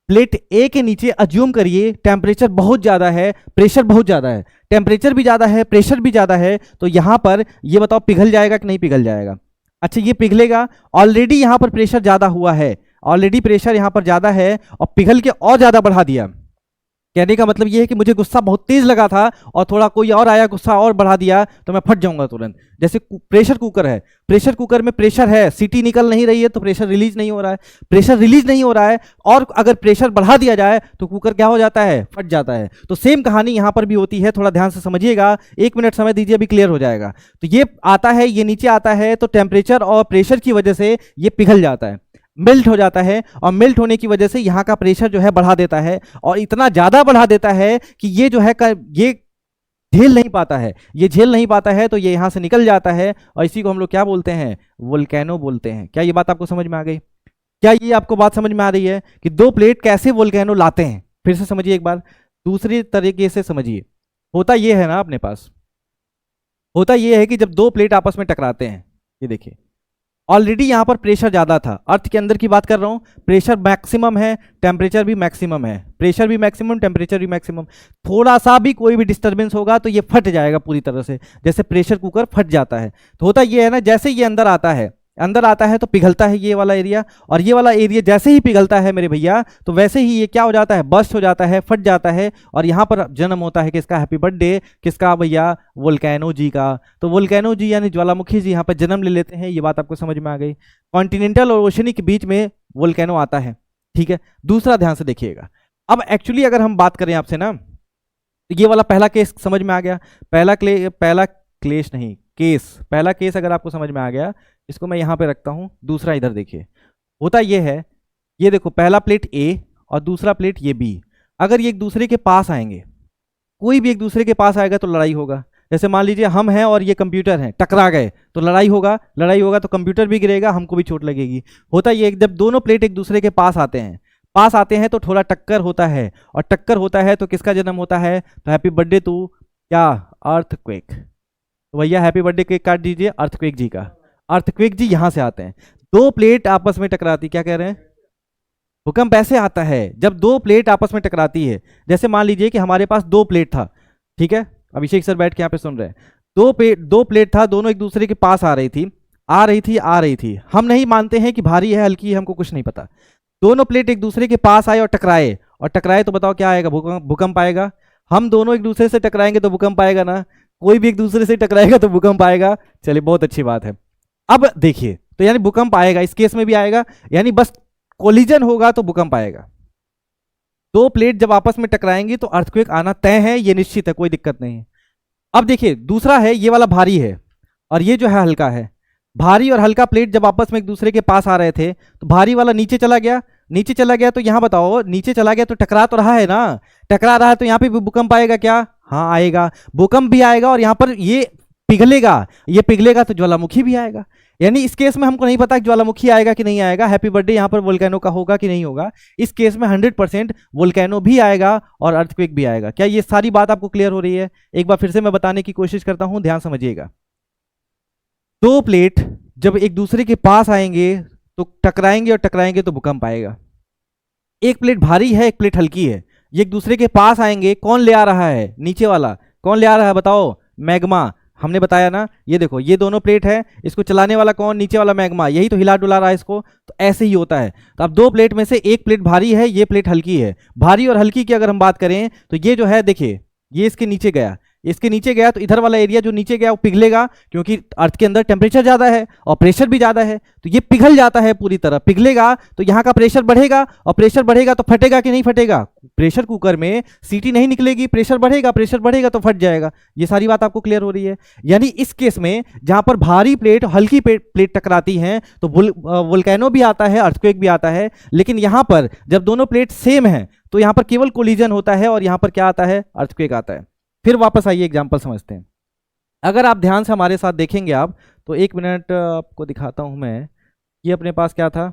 प्लेट ए के नीचे अज्यूम करिए टेम्परेचर बहुत ज्यादा है, प्रेशर बहुत ज्यादा है, टेम्परेचर भी ज्यादा है, प्रेशर भी ज्यादा है। तो यहां पर ये बताओ पिघल जाएगा कि नहीं पिघल जाएगा? अच्छा ये पिघलेगा। ऑलरेडी यहां पर प्रेशर ज्यादा हुआ है, ऑलरेडी प्रेशर यहां पर ज्यादा है और पिघल के और ज्यादा बढ़ा दिया। कहने का मतलब ये है कि मुझे गुस्सा बहुत तेज लगा था और थोड़ा कोई और आया गुस्सा और बढ़ा दिया तो मैं फट जाऊंगा तुरंत। जैसे प्रेशर कुकर है, प्रेशर कुकर में प्रेशर है, सीटी निकल नहीं रही है तो प्रेशर रिलीज नहीं हो रहा है, प्रेशर रिलीज नहीं हो रहा है, और अगर प्रेशर बढ़ा दिया जाए तो कुकर क्या हो जाता है? फट जाता है। तो सेम कहानी यहां पर भी होती है, थोड़ा ध्यान से समझिएगा, 1 मिनट समय दीजिए, अभी क्लियर हो जाएगा। तो ये आता है, ये नीचे आता है तो टेम्परेचर और प्रेशर की वजह से ये पिघल जाता है, मेल्ट हो जाता है, और मेल्ट होने की वजह से यहाँ का प्रेशर जो है बढ़ा देता है, और इतना ज्यादा बढ़ा देता है कि ये जो है ये झेल नहीं पाता है, ये झेल नहीं पाता है तो ये यहाँ से निकल जाता है, और इसी को हम लोग क्या बोलते हैं? वोल्केनो बोलते हैं। क्या ये बात आपको समझ में आ गई? क्या ये आपको बात समझ में आ रही है कि दो प्लेट कैसे वोल्केनो लाते हैं? फिर से समझिए एक बार, दूसरी तरीके से समझिए। होता ये है ना, अपने पास होता ये है कि जब दो प्लेट आपस में टकराते हैं, ये देखिए ऑलरेडी यहां पर प्रेशर ज्यादा था, अर्थ के अंदर की बात कर रहा हूं, प्रेशर मैक्सिमम है, टेम्परेचर भी मैक्सिमम है, प्रेशर भी मैक्सिमम, टेम्परेचर भी मैक्सिमम। थोड़ा सा भी कोई भी डिस्टर्बेंस होगा तो ये फट जाएगा पूरी तरह से, जैसे प्रेशर कुकर फट जाता है। तो होता ये है ना, जैसे ये अंदर आता है तो पिघलता है ये वाला एरिया, और ये वाला एरिया जैसे ही पिघलता है मेरे भैया तो वैसे ही ये क्या हो जाता है? बस्ट हो जाता है, फट जाता है, और यहाँ पर जन्म होता है किसका? हैप्पी बर्थडे, किसका भैया? वोल्केनो जी का। तो वोल्केनो जी यानी ज्वालामुखी जी यहाँ पर जन्म ले लेते हैं। ये बात आपको समझ में आ गई? कॉन्टिनेंटल और ओशनिक के बीच में वोल्केनो आता है, ठीक है। दूसरा ध्यान से देखिएगा, अब एक्चुअली अगर हम बात करें आपसे ना, तो ये वाला पहला केस समझ में आ गया। पहला क्लेश नहीं, केस, पहला केस अगर आपको समझ में आ गया, इसको मैं यहाँ पे रखता हूँ, दूसरा इधर देखिए। होता ये है, ये देखो पहला प्लेट ए और दूसरा प्लेट ये बी, अगर ये एक दूसरे के पास आएंगे, कोई भी एक दूसरे के पास आएगा तो लड़ाई होगा। जैसे मान लीजिए हम हैं और ये कंप्यूटर हैं, टकरा गए तो लड़ाई होगा, लड़ाई होगा तो कंप्यूटर भी गिरेगा, हमको भी चोट लगेगी। होता ये जब दोनों प्लेट एक दूसरे के पास आते हैं तो थोड़ा टक्कर होता है, और टक्कर होता है तो किसका जन्म होता है, तो हैप्पी बर्थडे टू क्या, अर्थक्वेक। तो भैया हैप्पी बर्थडे केक काट दीजिए अर्थक्वेक जी का। अर्थक्वेक जी यहां से आते हैं, दो प्लेट आपस में टकराती, क्या कह रहे हैं, भूकंप ऐसे आता है जब दो प्लेट आपस में टकराती है। जैसे मान लीजिए कि हमारे पास दो प्लेट था, ठीक है, अभिषेक सर बैठ के यहाँ पे सुन रहे हैं, दो प्लेट था, दोनों एक दूसरे के पास आ रही थी। हम नहीं मानते हैं कि भारी है हल्की है, हमको कुछ नहीं पता। दोनों प्लेट एक दूसरे के पास आए और टकराए तो बताओ क्या आएगा, भूकंप आएगा। हम दोनों एक दूसरे से टकराएंगे तो भूकंप आएगा ना, कोई भी एक दूसरे से टकराएगा तो भूकंप आएगा। चलिए बहुत अच्छी बात है। अब देखिए, तो यानी भूकंप आएगा, इस केस में भी आएगा, यानी बस कोलिजन होगा तो भूकंप आएगा। दो प्लेट जब आपस में टकराएंगी तो अर्थक्वेक आना तय है, ये निश्चित है, कोई दिक्कत नहीं है। अब देखिए दूसरा है, ये वाला भारी है और ये जो है हल्का है। भारी और हल्का प्लेट जब आपस में एक दूसरे के पास आ रहे थे तो भारी वाला नीचे चला गया, तो यहां बताओ नीचे चला गया तो टकरा तो रहा है ना, टकरा रहा है तो यहां पे भी भूकंप आएगा क्या, हाँ आएगा, भूकंप भी आएगा और यहां पर ये पिघलेगा तो ज्वालामुखी भी आएगा। यानी इस केस में हमको नहीं पता कि ज्वालामुखी आएगा कि नहीं आएगा, हैप्पी बर्थडे यहाँ पर वोल्केनो का होगा कि नहीं होगा। इस केस में 100% वोल्केनो भी आएगा और अर्थक्वेक भी आएगा। क्या ये सारी बात आपको क्लियर हो रही है? एक बार फिर से मैं बताने की कोशिश करता हूं, ध्यान समझिएगा। दो प्लेट जब एक दूसरे के पास आएंगे तो टकराएंगे तो भूकंप आएगा। एक प्लेट भारी है, एक प्लेट हल्की है, ये एक दूसरे के पास आएंगे, कौन ले आ रहा है, नीचे वाला कौन ले आ रहा है बताओ, मैग्मा। हमने बताया ना, ये देखो ये दोनों प्लेट है, इसको चलाने वाला कौन, नीचे वाला मैग्मा, यही तो हिला डुला रहा है इसको। तो ऐसे ही होता है। तो अब दो प्लेट में से एक प्लेट भारी है, ये प्लेट हल्की है। भारी और हल्की की अगर हम बात करें तो ये जो है देखिए, ये इसके नीचे गया तो इधर वाला एरिया जो नीचे गया वो पिघलेगा, क्योंकि अर्थ के अंदर टेम्परेचर ज़्यादा है और प्रेशर भी ज़्यादा है, तो ये पिघल जाता है पूरी तरह। पिघलेगा तो यहाँ का प्रेशर बढ़ेगा, और प्रेशर बढ़ेगा तो फटेगा कि नहीं फटेगा, प्रेशर कुकर में सीटी नहीं निकलेगी, प्रेशर बढ़ेगा तो फट जाएगा। ये सारी बात आपको क्लियर हो रही है। यानी इस केस में जहाँ पर भारी प्लेट हल्की प्लेट टकराती हैं तो वोल्केनो भी आता है, अर्थक्वेक भी आता है। लेकिन यहाँ पर जब दोनों प्लेट सेम है तो यहाँ पर केवल कोलिजन होता है और यहाँ पर क्या आता है, अर्थक्वेक आता है। फिर वापस आइए एग्जाम्पल समझते हैं। अगर आप ध्यान से हमारे साथ देखेंगे आप तो, एक मिनट आपको दिखाता हूं मैं। ये अपने पास क्या था,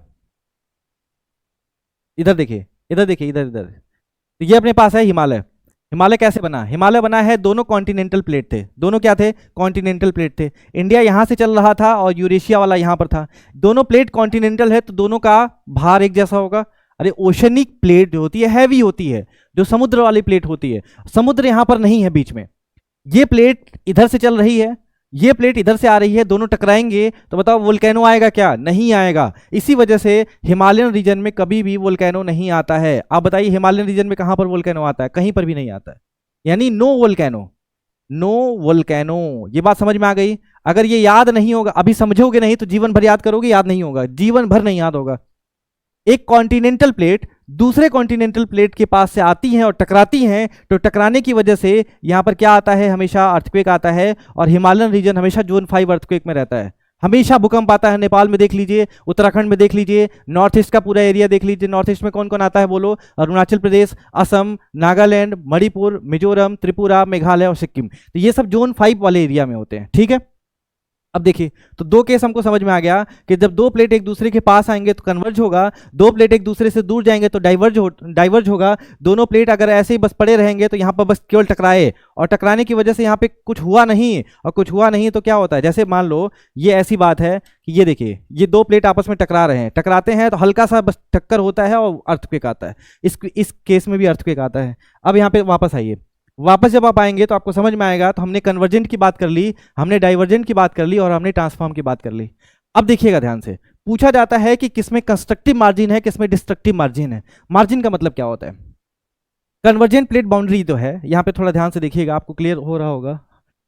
इधर देखिए इधर। तो ये अपने पास है हिमालय कैसे बना, हिमालय बना है, दोनों कॉन्टिनेंटल प्लेट थे, दोनों क्या थे, कॉन्टिनेंटल प्लेट थे। इंडिया यहां से चल रहा था और यूरेशिया वाला यहां पर था। दोनों प्लेट कॉन्टिनेंटल है तो दोनों का भार एक जैसा होगा। अरे ओशनिक प्लेट जो होती है हैवी होती है, जो समुद्र वाली प्लेट होती है, समुद्र यहां पर नहीं है बीच में। ये प्लेट इधर से चल रही है, ये प्लेट इधर से आ रही है, दोनों टकराएंगे तो बताओ वोल्केनो आएगा क्या, नहीं आएगा। इसी वजह से हिमालयन रीजन में कभी भी वोल्केनो नहीं आता है। आप बताइए हिमालयन रीजन में कहां पर वोल्केनो आता है, कहीं पर भी नहीं आता है। यानी नो वोल्केनो। ये बात समझ में आ गई। अगर ये याद नहीं होगा, अभी समझोगे नहीं तो जीवन भर याद करोगे, याद नहीं होगा, जीवन भर नहीं याद होगा। एक कॉन्टिनेंटल प्लेट दूसरे कॉन्टिनेंटल प्लेट के पास से आती हैं और टकराती हैं, तो टकराने की वजह से यहां पर क्या आता है, हमेशा अर्थक्वेक आता है। और हिमालयन रीजन हमेशा जोन 5 अर्थक्वेक में रहता है, हमेशा भूकंप आता है। नेपाल में देख लीजिए, उत्तराखंड में देख लीजिए, नॉर्थ ईस्ट का पूरा एरिया देख लीजिए। नॉर्थ ईस्ट में कौन कौन आता है बोलो, अरुणाचल प्रदेश, असम, नागालैंड, मणिपुर, मिजोरम, त्रिपुरा, मेघालय और सिक्किम। तो ये सब जोन 5 वाले एरिया में होते हैं, ठीक है। अब देखिए, तो दो केस हमको समझ में आ गया कि जब दो प्लेट एक दूसरे के पास आएंगे तो कन्वर्ज होगा, दो प्लेट एक दूसरे से दूर जाएंगे तो डाइवर्ज होगा। दोनों प्लेट अगर ऐसे ही बस पड़े रहेंगे तो यहाँ पर बस केवल टकराए, और टकराने की वजह से यहाँ पे कुछ हुआ नहीं तो क्या होता है, जैसे मान लो ये ऐसी बात है कि ये देखिए, ये दो प्लेट आपस में टकराते हैं तो हल्का सा बस टक्कर होता है और अर्थक्वेक आता है। इस केस में भी अर्थक्वेक आता है। अब यहाँ पे वापस आइए, वापस जब आप आएंगे तो आपको समझ में आएगा। तो हमने कन्वर्जेंट की बात कर ली, हमने डाइवर्जेंट की बात कर ली और हमने ट्रांसफॉर्म की बात कर ली। अब देखिएगा ध्यान से, पूछा जाता है कि किसमें कंस्ट्रक्टिव मार्जिन है, किसमें डिस्ट्रक्टिव मार्जिन है। मार्जिन का मतलब क्या होता है, कन्वर्जेंट प्लेट बाउंड्री तो है, यहाँ पे थोड़ा ध्यान से देखिएगा, आपको क्लियर हो रहा होगा।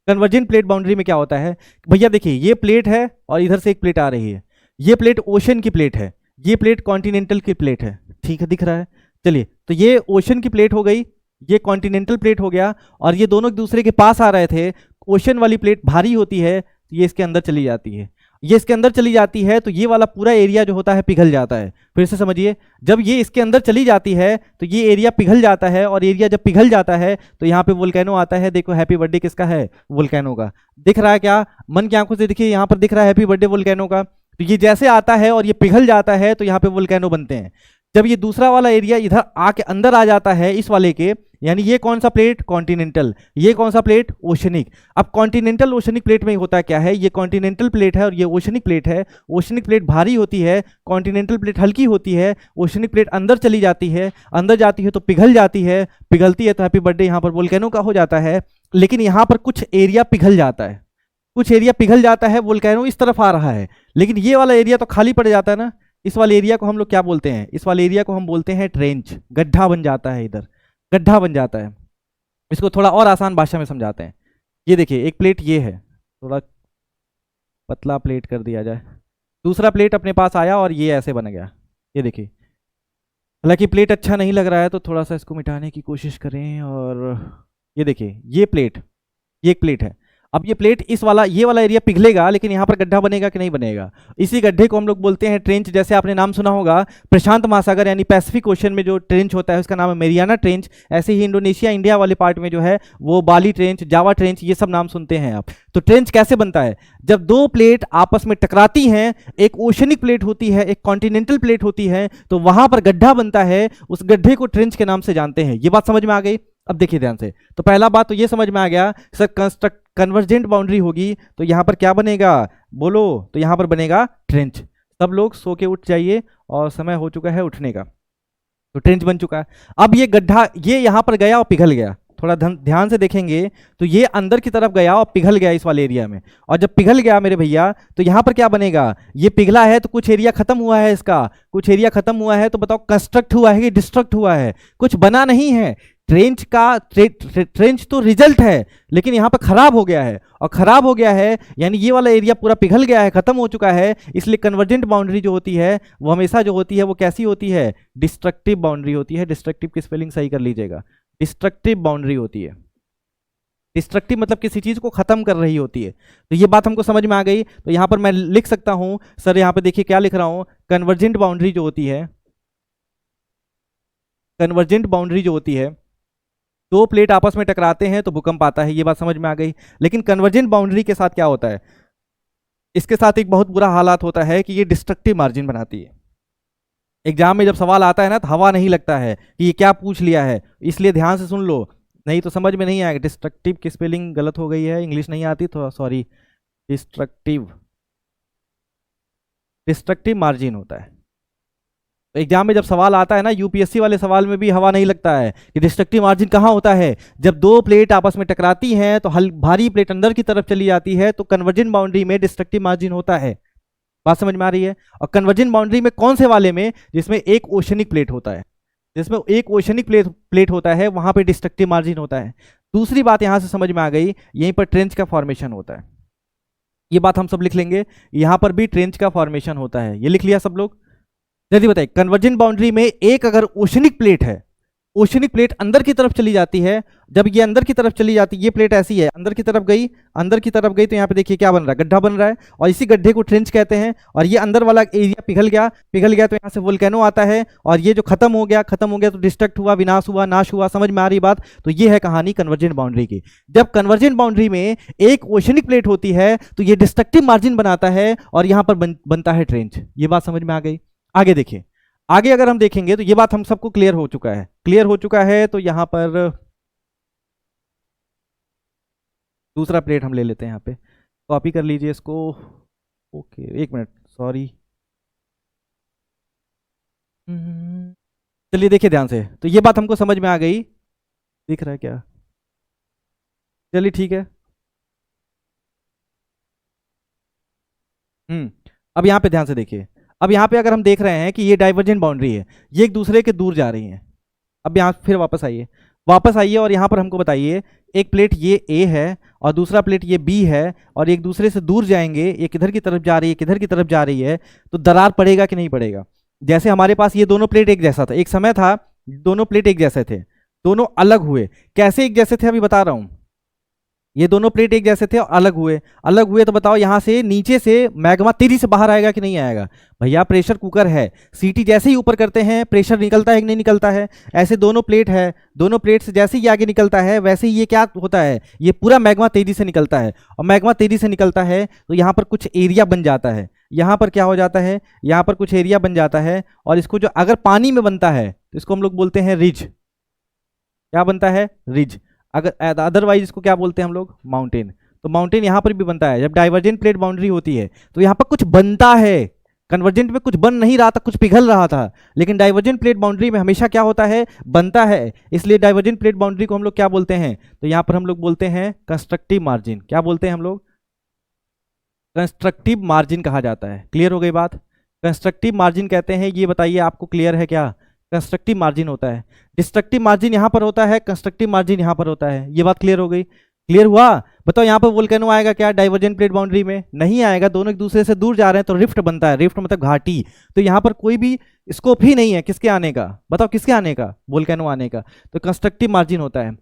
कन्वर्जेंट प्लेट बाउंड्री में क्या होता है भैया, देखिए ये प्लेट है और इधर से एक प्लेट आ रही है, ये प्लेट ओशन की प्लेट है, ये प्लेट कॉन्टिनेंटल की प्लेट है, ठीक है, दिख रहा है। चलिए, तो ये ओशन की प्लेट हो गई, ये कॉन्टिनेंटल प्लेट हो गया, और ये दोनों एक दूसरे के पास आ रहे थे। ओशन वाली प्लेट भारी होती है, तो ये इसके अंदर चली जाती है। ये इसके अंदर चली जाती है तो ये वाला पूरा एरिया जो होता है पिघल जाता है। फिर से समझिए, जब ये इसके अंदर चली जाती है तो ये एरिया पिघल जाता है, और एरिया जब पिघल जाता है तो यहाँ पे वोल्केनो आता है। देखो हैप्पी बर्थडे किसका है, वोल्केनो का। दिख रहा है क्या, मन की आंखों से देखिए, यहाँ पर दिख रहा है हैप्पी बर्थडे वोल्केनो का। तो ये जैसे आता है और ये पिघल जाता है तो यहाँ पे वोल्केनो बनते हैं। जब ये दूसरा वाला एरिया इधर आके अंदर आ जाता है इस वाले के, यानी ये कौन सा प्लेट, कॉन्टिनेंटल, ये कौन सा प्लेट, ओशनिक। अब कॉन्टिनेंटल ओशनिक प्लेट में होता क्या है, ये कॉन्टिनेंटल प्लेट है और ये ओशनिक प्लेट है। ओशनिक प्लेट भारी होती है, कॉन्टिनेंटल प्लेट हल्की होती है। ओशनिक प्लेट अंदर चली जाती है, अंदर जाती है तो पिघल जाती है, पिघलती है तो हैप्पी बर्थडे यहाँ पर वोल्केनो का हो जाता है। लेकिन यहाँ पर कुछ एरिया पिघल जाता है, कुछ एरिया पिघल जाता है, वोल्केनो इस तरफ आ रहा है, लेकिन ये वाला एरिया तो खाली पड़ जाता है ना। इस वाले एरिया को हम लोग क्या बोलते हैं, इस वाले एरिया को हम बोलते हैं ट्रेंच। गड्ढा बन जाता है, इधर गड्ढा बन जाता है। इसको थोड़ा और आसान भाषा में समझाते हैं। ये देखिए एक प्लेट ये है, थोड़ा पतला प्लेट कर दिया जाए, दूसरा प्लेट अपने पास आया और ये ऐसे बन गया। ये देखिए, हालांकि प्लेट अच्छा नहीं लग रहा है तो थोड़ा सा इसको मिटाने की कोशिश करें। और ये देखिए ये प्लेट, ये एक प्लेट है। अब ये प्लेट इस वाला, ये वाला एरिया पिघलेगा, लेकिन यहाँ पर गड्ढा बनेगा कि नहीं बनेगा। इसी गड्ढे को हम लोग बोलते हैं ट्रेंच। जैसे आपने नाम सुना होगा प्रशांत महासागर यानी पैसिफिक ओशन में जो ट्रेंच होता है उसका नाम है मेरियाना ट्रेंच। ऐसे ही इंडोनेशिया इंडिया वाले पार्ट में जो है वो बाली ट्रेंच, जावा ट्रेंच, ये सब नाम सुनते हैं आप। तो ट्रेंच कैसे बनता है, जब दो प्लेट आपस में टकराती हैं, एक ओशनिक प्लेट होती है, एक कॉन्टिनेंटल प्लेट होती है, तो वहां पर गड्ढा बनता है। उस गड्ढे को ट्रेंच के नाम से जानते हैं। ये बात समझ में आ गई। अब देखिए ध्यान से, तो पहला बात तो ये समझ में आ गया सर, कन्वर्जेंट बाउंड्री होगी तो यहां पर क्या बनेगा, बोलो, तो यहां पर बनेगा ट्रेंच। सब लोग सो के उठ जाइए और समय हो चुका है उठने का। तो ट्रेंच बन चुका है। अब ये गड्ढा ये यहां पर गया और पिघल गया। थोड़ा ध्यान से देखेंगे तो ये अंदर की तरफ गया और पिघल गया इस वाले एरिया में। और जब पिघल गया मेरे भैया तो यहाँ पर क्या बनेगा, ये पिघला है तो कुछ एरिया खत्म हुआ है इसका, कुछ एरिया खत्म हुआ है। तो बताओ कंस्ट्रक्ट हुआ है कि डिस्ट्रक्ट हुआ है, कुछ बना नहीं है। ट्रेंच का ट्रेंच तो रिजल्ट है, लेकिन यहाँ पर खराब हो गया है। और खराब हो गया है यानी ये वाला एरिया पूरा पिघल गया है, खत्म हो चुका है। इसलिए कन्वर्जेंट बाउंड्री जो होती है वो हमेशा जो होती है वो कैसी होती है, डिस्ट्रक्टिव बाउंड्री होती है। डिस्ट्रक्टिव की स्पेलिंग सही कर लीजिएगा, डिस्ट्रक्टिव बाउंड्री होती है। डिस्ट्रक्टिव मतलब किसी चीज को खत्म कर रही होती है। तो ये बात हमको समझ में आ गई। तो यहां पर मैं लिख सकता हूं, सर यहां पे देखिए क्या लिख रहा हूं, कन्वर्जेंट बाउंड्री जो होती है, कन्वर्जेंट बाउंड्री जो होती है, दो प्लेट आपस में टकराते हैं तो भूकंप आता है। ये बात समझ में आ गई। लेकिन कन्वर्जेंट बाउंड्री के साथ क्या होता है, इसके साथ एक बहुत बुरा हालात होता है कि ये डिस्ट्रक्टिव मार्जिन बनाती है। एग्जाम में जब सवाल आता है ना तो हवा नहीं लगता है कि ये क्या पूछ लिया है, इसलिए ध्यान से सुन लो, नहीं तो समझ में नहीं आएगा। डिस्ट्रक्टिव की स्पेलिंग गलत हो गई है, इंग्लिश नहीं आती तो सॉरी। डिस्ट्रक्टिव, डिस्ट्रक्टिव मार्जिन होता है। तो एग्जाम में जब सवाल आता है ना, यूपीएससी वाले सवाल में भी हवा नहीं लगता है कि डिस्ट्रक्टिव मार्जिन कहाँ होता है, जब दो प्लेट आपस में टकराती हैं तो भारी प्लेट अंदर की तरफ चली जाती है तो कन्वर्जेंट बाउंड्री में डिस्ट्रक्टिव मार्जिन होता है। बात समझ में आ रही है। और कन्वर्जेंट बाउंड्री में कौन से वाले में, जिसमें एक ओशनिक प्लेट होता है, जिसमें एक ओशनिक प्लेट होता है वहां पे डिस्ट्रक्टिव मार्जिन होता है। दूसरी बात यहां से समझ में आ गई, यहीं पर ट्रेंच का फॉर्मेशन होता है। ये बात हम सब लिख लेंगे, यहां पर भी ट्रेंच का फॉर्मेशन होता है। ये लिख लिया सब लोग। जल्दी बताइए, कन्वर्जेंट बाउंड्री में एक अगर ओशनिक प्लेट है, ओशनिक प्लेट अंदर की तरफ चली जाती है, जब ये अंदर की तरफ चली जाती है, ये प्लेट ऐसी है अंदर की तरफ गई, अंदर की तरफ गई तो यहाँ पे देखिए क्या बन रहा है, गड्ढा बन रहा है। और इसी गड्ढे को ट्रेंच कहते हैं। और ये अंदर वाला एरिया पिघल गया, पिघल गया तो यहाँ से वोल्केनो आता है। और ये जो खत्म हो गया तो डिस्ट्रक्ट हुआ, विनाश हुआ, नाश हुआ। समझ में आ रही बात। तो ये है कहानी कन्वर्जेंट बाउंड्री की। जब कन्वर्जेंट बाउंड्री में एक ओशनिक प्लेट होती है तो ये डिस्ट्रक्टिव मार्जिन बनाता है और यहाँ पर बनता है ट्रेंच। ये बात समझ में आ गई। आगे देखिए, आगे अगर हम देखेंगे तो ये बात हम सबको क्लियर हो चुका है, क्लियर हो चुका है। तो यहां पर दूसरा प्लेट हम ले लेते हैं, यहाँ पे कॉपी कर लीजिए इसको। ओके एक मिनट, सॉरी। चलिए देखिए ध्यान से, तो ये बात हमको समझ में आ गई। दिख रहा है क्या, चलिए ठीक है। अब यहाँ पे ध्यान से देखिए। अब यहाँ पे अगर हम देख रहे हैं कि ये डाइवर्जेंट बाउंड्री है, ये एक दूसरे के दूर जा रही हैं। अब यहाँ फिर वापस आइए, वापस आइए और यहाँ पर हमको बताइए, एक प्लेट ये ए है और दूसरा प्लेट ये बी है और एक दूसरे से दूर जाएंगे, एक इधर की तरफ जा रही है, किधर की तरफ जा रही है, तो दरार पड़ेगा कि नहीं पड़ेगा। जैसे हमारे पास ये दोनों प्लेट एक जैसा था, एक समय था दोनों प्लेट एक जैसे थे, दोनों अलग हुए। कैसे एक जैसे थे अभी बता रहा हूँ। ये दोनों प्लेट एक जैसे थे और अलग हुए तो बताओ यहाँ से नीचे से मैग्मा तेजी से बाहर आएगा कि नहीं आएगा? भैया प्रेशर कुकर है, सीटी जैसे ही ऊपर करते हैं प्रेशर निकलता है कि नहीं निकलता है? ऐसे दोनों प्लेट है, दोनों प्लेट से जैसे ही आगे निकलता है वैसे ही ये क्या होता है, ये पूरा मैग्मा तेजी से निकलता है। और मैग्मा तेजी से निकलता है तो यहाँ पर कुछ एरिया बन जाता है, यहाँ पर क्या हो जाता है, यहाँ पर कुछ एरिया बन जाता है। और इसको जो अगर पानी में बनता है तो इसको हम लोग बोलते हैं रिज। क्या बनता है? रिज। अगर अदरवाइज इसको क्या बोलते हैं हम लोग? माउंटेन। तो माउंटेन यहाँ पर भी बनता है। जब डाइवर्जेंट प्लेट बाउंड्री होती है तो यहाँ पर कुछ बनता है, कन्वर्जेंट में कुछ बन नहीं रहा था, कुछ पिघल रहा था, लेकिन डाइवर्जेंट प्लेट बाउंड्री में हमेशा क्या होता है? बनता है। इसलिए डाइवर्जेंट प्लेट बाउंड्री को हम लोग क्या बोलते हैं? तो यहाँ पर हम लोग बोलते हैं कंस्ट्रक्टिव मार्जिन। क्या बोलते हैं हम लोग? कंस्ट्रक्टिव मार्जिन कहा जाता है। क्लियर हो गई बात? कंस्ट्रक्टिव मार्जिन कहते हैं, ये बताइए आपको क्लियर है क्या? कंस्ट्रक्टिव मार्जिन होता है, डिस्ट्रक्टिव मार्जिन यहाँ पर होता है, कंस्ट्रक्टिव मार्जिन यहाँ पर होता है। ये बात क्लियर हो गई? क्लियर हुआ? बताओ यहाँ पर वोल्केनो आएगा क्या डाइवर्जेंट प्लेट बाउंड्री में? नहीं आएगा, दोनों एक दूसरे से दूर जा रहे हैं तो रिफ्ट बनता है। रिफ्ट मतलब घाटी। तो यहाँ पर कोई भी स्कोप ही नहीं है किसके आने का? बताओ किसके आने का? वोल्केनो आने का। तो कंस्ट्रक्टिव मार्जिन होता है।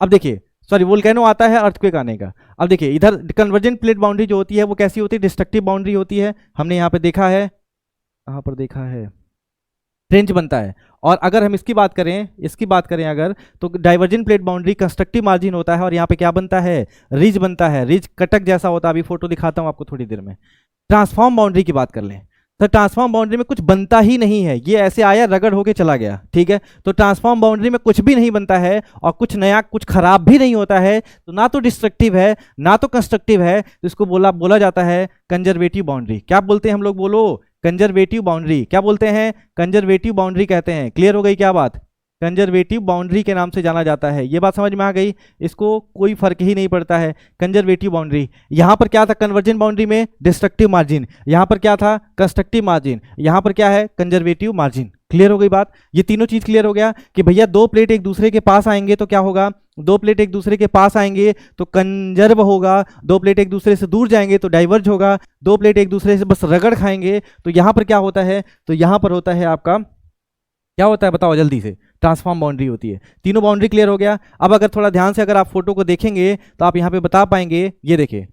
अब देखिए, सॉरी, वोल्केनो आता है अर्थक्वेक आने का। अब देखिए इधर कन्वर्जेंट प्लेट बाउंड्री जो होती है वो कैसी होती है? डिस्ट्रक्टिव बाउंड्री होती है। हमने यहाँ पे देखा है, कहाँ पर देखा है? ट्रेंच बनता है। और अगर हम इसकी बात करें अगर, तो divergent plate boundary constructive margin होता है और यहाँ पे क्या बनता है? रिज बनता है। रिज कटक जैसा होता है। अभी फोटो दिखाता हूँ आपको थोड़ी देर में। ट्रांसफॉर्म बाउंड्री की बात कर लें तो ट्रांसफॉर्म बाउंड्री में कुछ बनता ही नहीं है, ये ऐसे आया रगड़ होके चला गया, ठीक है। तो ट्रांसफॉर्म बाउंड्री में कुछ भी नहीं बनता है और कुछ नया, कुछ खराब भी नहीं होता है। तो ना तो डिस्ट्रक्टिव है ना तो कंस्ट्रक्टिव है, तो इसको बोला जाता है कंजर्वेटिव बाउंड्री। क्या बोलते हैं हम लोग? बोलो, कंजर्वेटिव बाउंड्री। क्या बोलते हैं? कंजर्वेटिव बाउंड्री कहते हैं। क्लियर हो गई क्या बात? कंजर्वेटिव बाउंड्री के नाम से जाना जाता है। ये बात समझ में आ गई? इसको कोई फर्क ही नहीं पड़ता है। कंजर्वेटिव बाउंड्री, यहाँ पर क्या था? कन्वर्जेंट बाउंड्री में डिस्ट्रक्टिव मार्जिन, यहाँ पर क्या था? कंस्ट्रक्टिव मार्जिन, यहाँ पर क्या है? Conservative margin. क्लियर हो गई बात? ये तीनों चीज क्लियर हो गया कि भैया दो प्लेट एक दूसरे के पास आएंगे तो क्या होगा? दो प्लेट एक दूसरे के पास आएंगे तो कंजर्व होगा, दो प्लेट एक दूसरे से दूर जाएंगे तो डाइवर्ज होगा, दो प्लेट एक दूसरे से बस रगड़ खाएंगे तो यहाँ पर क्या होता है? तो यहाँ पर होता है आपका, क्या होता है बताओ जल्दी से? ट्रांसफॉर्म बाउंड्री होती है। तीनों बाउंड्री क्लियर हो गया। अब अगर थोड़ा ध्यान से अगर आप फोटो को देखेंगे तो आप यहाँ पे बता पाएंगे। ये देखिए,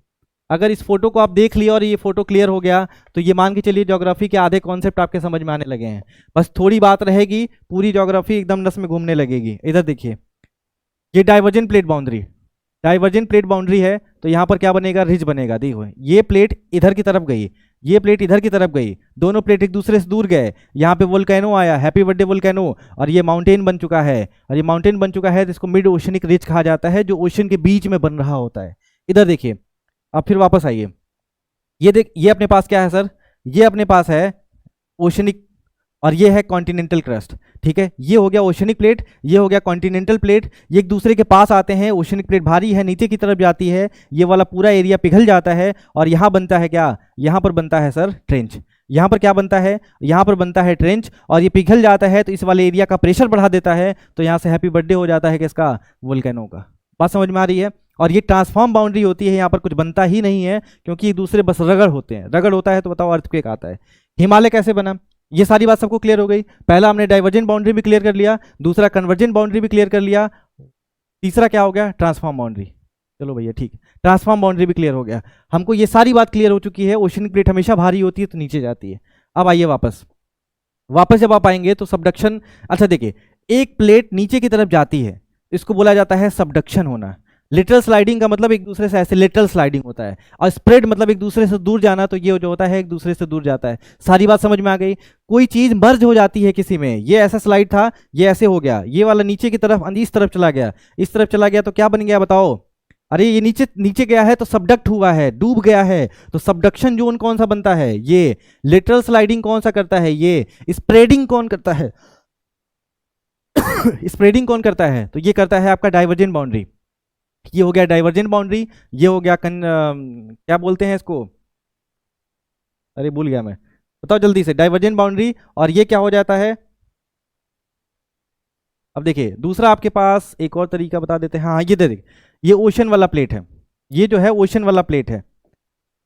अगर इस फोटो को आप देख लिया और ये फोटो क्लियर हो गया तो ये मान के चलिए ज्योग्राफी के आधे कॉन्सेप्ट आपके समझ में आने लगे हैं। बस थोड़ी बात रहेगी, पूरी ज्योग्राफी एकदम नस में घूमने लगेगी। इधर देखिए, ये divergent plate boundary, divergent plate boundary है तो यहाँ पर क्या बनेगा? रिज बनेगा। देखो ये प्लेट इधर की तरफ गई, ये प्लेट इधर की तरफ गई, दोनों प्लेट एक दूसरे से दूर गए, यहाँ पे वोल्केनो आया, हैप्पी बर्थडे वोल्केनो, और ये माउंटेन बन चुका है। और ये माउंटेन बन चुका है तो इसको मिड ओशनिक रिज कहा जाता है, जो ओशन के बीच में बन रहा होता है। इधर देखिए, अब फिर वापस आइए, ये देख, ये अपने पास क्या है सर? ये अपने पास है ओशनिक और ये है कॉन्टिनेंटल क्रस्ट, ठीक है। ये हो गया ओशनिक प्लेट, ये हो गया कॉन्टिनेंटल प्लेट। ये एक दूसरे के पास आते हैं, ओशनिक प्लेट भारी है, नीचे की तरफ जाती है, ये वाला पूरा एरिया पिघल जाता है और यहाँ बनता है क्या? यहाँ पर बनता है सर ट्रेंच। यहाँ पर क्या बनता है? यहाँ पर बनता है ट्रेंच, और ये पिघल जाता है तो इस वाले एरिया का प्रेशर बढ़ा देता है, तो यहाँ से हैप्पी बर्थडे हो जाता है किसका? वोल्केनो का। बात समझ में आ रही है? और ये ट्रांसफॉर्म बाउंड्री होती है, यहाँ पर कुछ बनता ही नहीं है क्योंकि एक दूसरे बस रगड़ होते हैं। रगड़ होता है तो बताओ अर्थक्वेक आता है। हिमालय कैसे बना? ये सारी बात सबको क्लियर हो गई। पहला हमने डाइवर्जेंट बाउंड्री भी क्लियर कर लिया, दूसरा कन्वर्जेंट बाउंड्री भी क्लियर कर लिया, तीसरा क्या हो गया? Transform boundary. चलो भैया ठीक, ट्रांसफॉर्म बाउंड्री भी क्लियर हो गया। हमको ये सारी बात क्लियर हो चुकी है। ओशनिक प्लेट हमेशा भारी होती है तो नीचे जाती है। अब आइए वापस जब आप आएंगे तो सबडक्शन। अच्छा देखिए, एक प्लेट नीचे की तरफ जाती है, इसको बोला जाता है सबडक्शन होना। लिटरल स्लाइडिंग का मतलब एक दूसरे से ऐसे लिटरल स्लाइडिंग होता है, और स्प्रेड मतलब एक दूसरे से दूर जाना, तो ये जो होता है एक दूसरे से दूर जाता है। सारी बात समझ में आ गई? कोई चीज मर्ज हो जाती है किसी में, ये ऐसा स्लाइड था, ये ऐसे हो गया, ये वाला नीचे की तरफ इस तरफ चला गया, इस तरफ चला गया, तो क्या बन गया बताओ? अरे ये नीचे गया है तो सबडक्ट हुआ है, डूब गया है, तो सबडक्शन जोन कौन सा बनता है? ये। लिटरल स्लाइडिंग कौन सा करता है? ये। स्प्रेडिंग कौन करता है? स्प्रेडिंग कौन करता है? तो ये करता है आपका डाइवर्जेंट बाउंड्री। ये हो गया डाइवर्जेंट बाउंड्री, ये हो गया क्या बोलते हैं इसको? अरे भूल गया मैं, बताओ जल्दी से। डाइवर्जेंट बाउंड्री, और ये क्या हो जाता है? अब देखिए दूसरा आपके पास एक और तरीका बता देते हैं। हाँ ये देखिए, ये ओशन वाला प्लेट है, ये जो है ओशन वाला प्लेट है,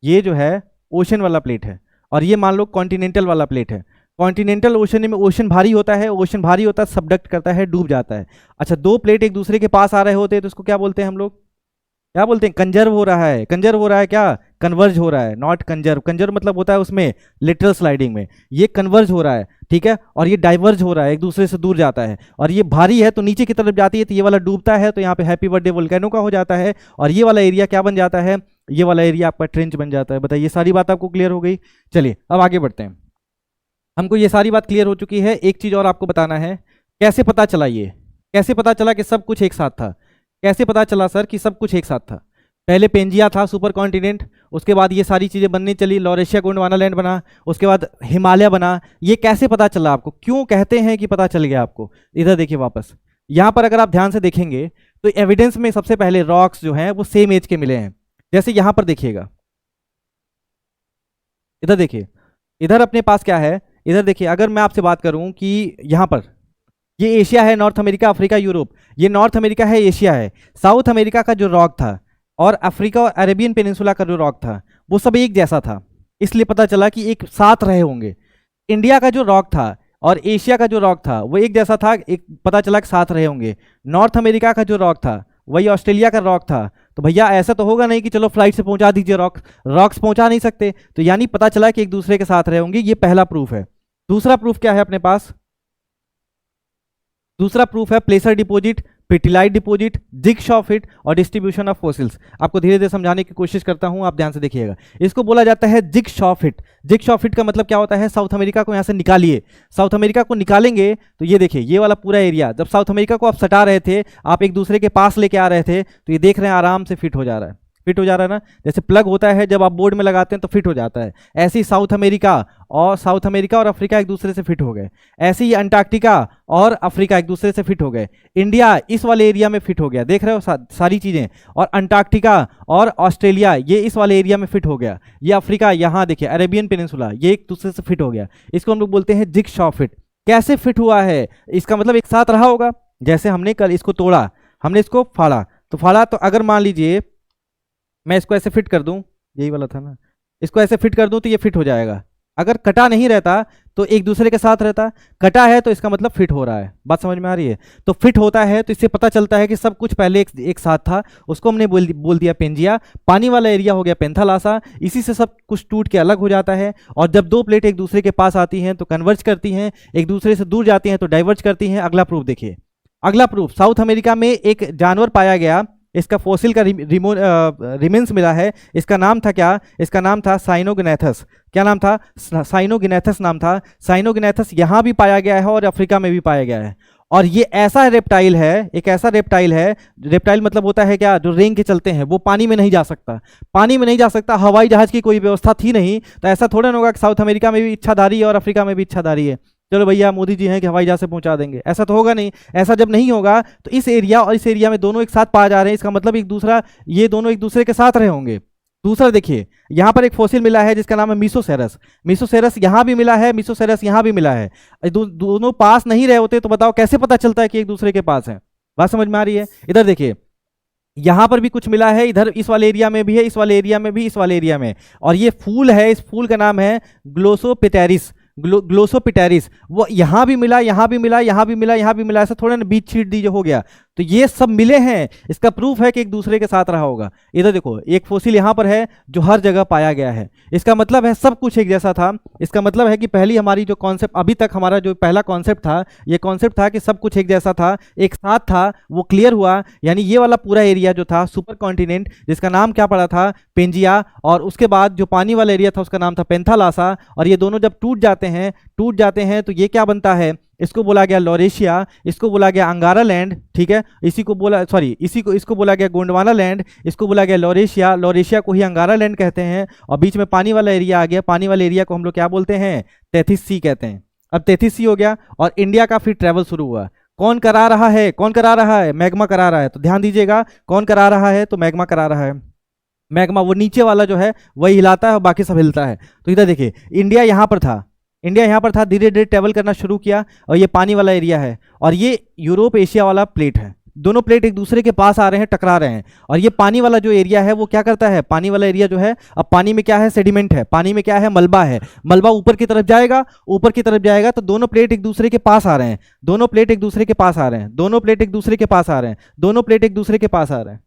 ये जो है ओशन वाला प्लेट है, और ये मान लो कॉन्टिनेंटल वाला प्लेट है। कॉन्टिनेंटल ओशन में ओशन भारी होता है, ओशन भारी होता है, सबडक्ट करता है, डूब जाता है। अच्छा, दो प्लेट एक दूसरे के पास आ रहे होते हैं तो इसको क्या बोलते हैं हम लोग? क्या बोलते हैं, कंजर्व हो रहा है, कंजर्व हो रहा है क्या, कन्वर्ज हो रहा है, नॉट कंजर्व। कंजर्व मतलब होता है उसमें लिटरल स्लाइडिंग में, ये कन्वर्ज हो रहा है, ठीक है, और ये डाइवर्ज हो रहा है, एक दूसरे से दूर जाता है, और ये भारी है तो नीचे की तरफ जाती है, तो ये वाला डूबता है, तो यहाँ पे हैप्पी बर्थडे वोल्केनो का हो जाता है, और ये वाला एरिया क्या बन जाता है, ये वाला एरिया आपका ट्रेंच बन जाता है। बताइए, सारी बात आपको क्लियर हो गई। चलिए अब आगे बढ़ते हैं। हमको ये सारी बात क्लियर हो चुकी है, एक चीज और आपको बताना है, कैसे पता चला, ये कैसे पता चला कि सब कुछ एक साथ था, कैसे पता चला सर कि सब कुछ एक साथ था। पहले पेंजिया था सुपर कॉन्टिनेंट, उसके बाद ये सारी चीजें बननी चली, लॉरेशिया गोंडवाना लैंड बना, उसके बाद हिमालय बना। ये कैसे पता चला आपको, क्यों कहते हैं कि पता चल गया आपको? इधर देखिए वापस, यहाँ पर अगर आप ध्यान से देखेंगे तो एविडेंस में सबसे पहले रॉक्स जो हैं वो सेम एज के मिले हैं। जैसे यहाँ पर देखिएगा, इधर देखिए, इधर अपने पास क्या है, इधर देखिए, अगर मैं आपसे बात करूं कि यहाँ पर ये एशिया है, नॉर्थ अमेरिका, अफ्रीका, यूरोप, ये नॉर्थ अमेरिका है, एशिया है। साउथ अमेरिका का जो रॉक था और अफ्रीका और अरेबियन पेनिनसुला का जो रॉक था वो सब एक जैसा था, इसलिए पता चला कि एक साथ रहे होंगे। इंडिया का जो रॉक था और एशिया का जो रॉक था वो एक जैसा था, एक पता चला कि साथ रहे होंगे। नॉर्थ अमेरिका का जो रॉक था वही ऑस्ट्रेलिया का रॉक था, तो भैया ऐसा तो होगा नहीं कि चलो फ्लाइट से पहुंचा दीजिए रॉक्स पहुंचा नहीं सकते, तो यानी पता चला कि एक दूसरे के साथ रहे होंगे। ये पहला प्रूफ है। दूसरा प्रूफ क्या है अपने पास, दूसरा प्रूफ है प्लेसर डिपॉजिट, पेटिलाइट डिपॉजिट, जिगशॉ फिट और डिस्ट्रीब्यूशन ऑफ फोसिल्स। आपको धीरे धीरे समझाने की कोशिश करता हूं, आप ध्यान से देखिएगा। इसको बोला जाता है जिगशॉ फिट। जिगशॉ फिट का मतलब क्या होता है, साउथ अमेरिका को यहां से निकालिए, साउथ अमेरिका को निकालेंगे तो ये देखिए, ये वाला पूरा एरिया, जब साउथ अमेरिका को आप सटा रहे थे, आप एक दूसरे के पास लेके आ रहे थे, तो ये देख रहे हैं आराम से फिट हो जा रहा है, फिट हो जा रहा है ना, जैसे प्लग होता है जब आप बोर्ड में लगाते हैं तो फिट हो जाता है। ऐसे ही साउथ अमेरिका और अफ्रीका एक दूसरे से फिट हो गए। ऐसे ही अंटार्कटिका और अफ्रीका एक दूसरे से फिट हो गए। इंडिया इस वाले एरिया में फिट हो गया, देख रहे हो सारी चीजें, और अंटार्कटिका और ऑस्ट्रेलिया ये इस वाले एरिया में फिट हो गया। ये अफ्रीका, यहाँ देखिए अरेबियन पेनिनसुला, ये एक दूसरे से फिट हो गया। इसको हम लोग बोलते हैं जिगशॉ फिट। कैसे फिट हुआ है, इसका मतलब एक साथ रहा होगा। जैसे हमने कल इसको तोड़ा, हमने इसको फाड़ा, तो अगर मान लीजिए मैं इसको ऐसे फिट कर दूं, यही वाला था ना, इसको ऐसे फिट कर दूं तो ये फिट हो जाएगा। अगर कटा नहीं रहता तो एक दूसरे के साथ रहता, कटा है तो इसका मतलब फिट हो रहा है। बात समझ में आ रही है? तो फिट होता है तो इससे पता चलता है कि सब कुछ पहले एक साथ था, उसको हमने बोल दिया पेंजिया। पानी वाला एरिया हो गया पेंथालासा, इसी से सब कुछ टूट के अलग हो जाता है। और जब दो प्लेट एक दूसरे के पास आती हैं तो कन्वर्ज करती हैं, एक दूसरे से दूर जाती हैं तो डाइवर्ज करती हैं। अगला प्रूफ देखिए, अगला प्रूफ, साउथ अमेरिका में एक जानवर पाया गया, इसका फॉसिल का रिमेंस मिला है। इसका नाम था क्या, इसका नाम था साइनोगनेथस। क्या नाम था, साइनोगनेथस नाम था। साइनोगनेथस यहाँ भी पाया गया है और अफ्रीका में भी पाया गया है। और ये ऐसा रेप्टाइल है, एक ऐसा रेप्टाइल है, रेप्टाइल मतलब होता है क्या, जो रेंग के चलते हैं, वो पानी में नहीं जा सकता, पानी में नहीं जा सकता। हवाई जहाज की कोई व्यवस्था थी नहीं, तो ऐसा थोड़ा ना होगा कि साउथ अमेरिका में भी इच्छाधारी है और अफ्रीका में भी इच्छाधारी है, चलो भैया मोदी जी हैं कि हवाई जहाज से पहुंचा देंगे, ऐसा तो होगा नहीं। ऐसा जब नहीं होगा तो इस एरिया और इस एरिया में दोनों एक साथ पाए जा रहे हैं, इसका मतलब ये दोनों एक दूसरे के साथ रहे होंगे। दूसरा देखिए, यहाँ पर एक फॉसिल मिला है जिसका नाम है मीसोसेरस। मीसोसेरस यहाँ भी मिला है, मीसोसेरस यहाँ भी मिला है। दोनों पास नहीं रहे होते तो बताओ कैसे पता चलता है कि एक दूसरे के पास है? बात समझ में आ रही है? इधर देखिए, यहाँ पर भी कुछ मिला है, इधर इस वाले एरिया में भी है, इस वाले एरिया में भी, इस वाले एरिया में। और ये फूल है, इस फूल का नाम है ग्लोसोपिटेरिस, ग्लोसोपिटेरिस। वो यहाँ भी मिला, यहाँ भी मिला, यहाँ भी मिला, यहाँ भी मिला, ऐसा थोड़ा ना बीच छीट दीजिए हो गया। तो ये सब मिले हैं, इसका प्रूफ है कि एक दूसरे के साथ रहा होगा। इधर देखो, एक फोसिल यहाँ पर है जो हर जगह पाया गया है, इसका मतलब है सब कुछ एक जैसा था। इसका मतलब है कि पहली हमारी जो कॉन्सेप्ट, अभी तक हमारा जो पहला कॉन्सेप्ट था, ये कॉन्सेप्ट था कि सब कुछ एक जैसा था, एक साथ था, वो क्लियर हुआ। यानी ये वाला पूरा एरिया जो था सुपर कॉन्टिनेंट, जिसका नाम क्या पड़ा था, पेंजिया, और उसके बाद जो पानी वाला एरिया था उसका नाम था पेंथालासा। और ये दोनों जब टूट जाते हैं तो ये क्या बनता है, इसको बोला गया लॉरेशिया, इसको बोला गया अंगारा लैंड, ठीक है, इसको बोला गया गोंडवाना लैंड, इसको बोला गया लॉरेशिया, लॉरेशिया को ही अंगारा लैंड कहते हैं। और बीच में पानी वाला एरिया आ गया, पानी वाले एरिया को हम लोग क्या बोलते हैं, तैथिस सी कहते हैं। अब तैथिस सी हो गया और इंडिया का फिर ट्रेवल शुरू हुआ। कौन करा रहा है, कौन करा रहा है, मैग्मा करा रहा है। तो ध्यान दीजिएगा, कौन करा रहा है, तो मैग्मा करा रहा है। मैग्मा वो नीचे वाला जो है वही हिलाता है और बाकी सब हिलता है। तो इधर देखिए, इंडिया यहाँ पर था, धीरे धीरे ट्रेवल करना शुरू किया, और ये पानी वाला एरिया है, और ये यूरोप एशिया वाला प्लेट है। दोनों प्लेट एक दूसरे के पास आ रहे हैं, टकरा रहे हैं। और ये पानी वाला जो एरिया है वो क्या करता है, पानी वाला एरिया जो है, अब पानी में क्या है, सेडिमेंट है, पानी में क्या है, मलबा है। मलबा ऊपर की तरफ जाएगा, तो दोनों प्लेट एक दूसरे के पास आ रहे हैं, दोनों प्लेट एक दूसरे के पास आ रहे हैं, दोनों प्लेट एक दूसरे के पास आ रहे हैं, दोनों प्लेट एक दूसरे के पास आ रहे हैं।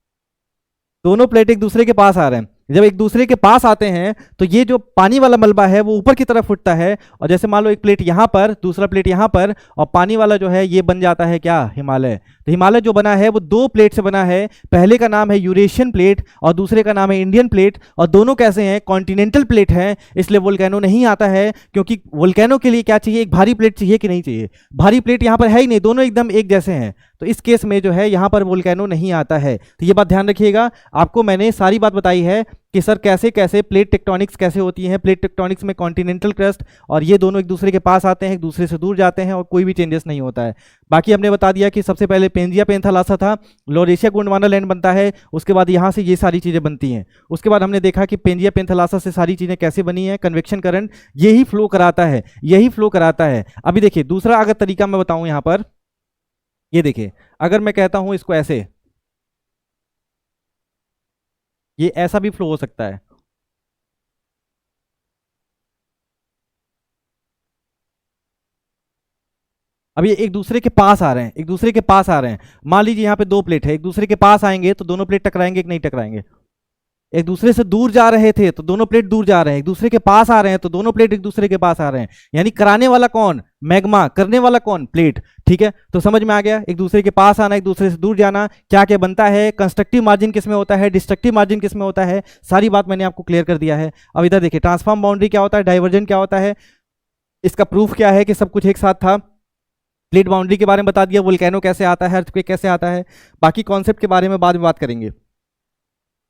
दोनों प्लेट एक दूसरे के पास आ रहे हैं। जब एक दूसरे के पास आते हैं तो ये जो पानी वाला मलबा है वो ऊपर की तरफ उठता है, और जैसे मान लो एक प्लेट यहाँ पर, दूसरा प्लेट यहाँ पर, और पानी वाला जो है ये बन जाता है क्या, हिमालय। तो हिमालय जो बना है वो दो प्लेट से बना है। पहले का नाम है यूरेशियन प्लेट और दूसरे का नाम है इंडियन प्लेट, और दोनों कैसे हैं, कॉन्टिनेंटल प्लेट हैं। इसलिए वोल्केनो नहीं आता है, क्योंकि वोल्केनो के लिए क्या चाहिए, एक भारी प्लेट चाहिए कि नहीं चाहिए। भारी प्लेट यहाँ पर है ही नहीं, दोनों एकदम एक जैसे हैं, तो इस केस में जो है यहाँ पर वोल्केनो नहीं आता है। तो ये बात ध्यान रखिएगा। आपको मैंने सारी बात बताई है कि सर कैसे कैसे प्लेट टेक्टोनिक्स कैसे होती है। प्लेट टेक्टोनिक्स में कॉन्टिनेंटल क्रस्ट और ये दोनों एक दूसरे के पास आते हैं, एक दूसरे से दूर जाते हैं, और कोई भी चेंजेस नहीं होता है। बाकी हमने बता दिया कि सबसे पहले पेंजिया पेंथालासा था, लोरेशिया गोंडवाना लैंड बनता है, उसके बाद यहाँ से ये सारी चीज़ें बनती हैं। उसके बाद हमने देखा कि पेंजिया पेंथालासा से सारी चीज़ें कैसे बनी हैं, कन्वेक्शन करंट यही फ्लो कराता है, यही फ्लो कराता है। अभी देखिए दूसरा अगर तरीका मैं बताऊँ यहाँ पर, ये देखिए अगर मैं कहता हूँ इसको ऐसे, ये ऐसा भी फ्लो हो सकता है। अब ये एक दूसरे के पास आ रहे हैं, एक दूसरे के पास आ रहे हैं। मान लीजिए यहाँ पे दो प्लेट है, एक दूसरे के पास आएंगे तो दोनों प्लेट टकराएंगे कि नहीं टकराएंगे। एक दूसरे से दूर जा रहे थे तो दोनों प्लेट दूर जा रहे हैं, एक दूसरे के पास आ रहे हैं तो दोनों प्लेट एक दूसरे के पास आ रहे हैं। यानी कराने वाला कौन, मैग्मा, करने वाला कौन, प्लेट। ठीक है, तो समझ में आ गया, एक दूसरे के पास आना, एक दूसरे से दूर जाना, क्या क्या बनता है, कंस्ट्रक्टिव मार्जिन किसमें होता है, डिस्ट्रक्टिव मार्जिन किसमें होता है, सारी बात मैंने आपको क्लियर कर दिया है। अब इधर देखिए ट्रांसफॉर्म बाउंड्री क्या होता है, डाइवर्जन क्या होता है, इसका प्रूफ क्या है कि सब कुछ एक साथ था। प्लेट बाउंड्री के बारे में बता दिया, वोल्केनो कैसे आता है, अर्थक्वेक कैसे आता है। बाकी कॉन्सेप्ट के बारे में बाद में बात करेंगे।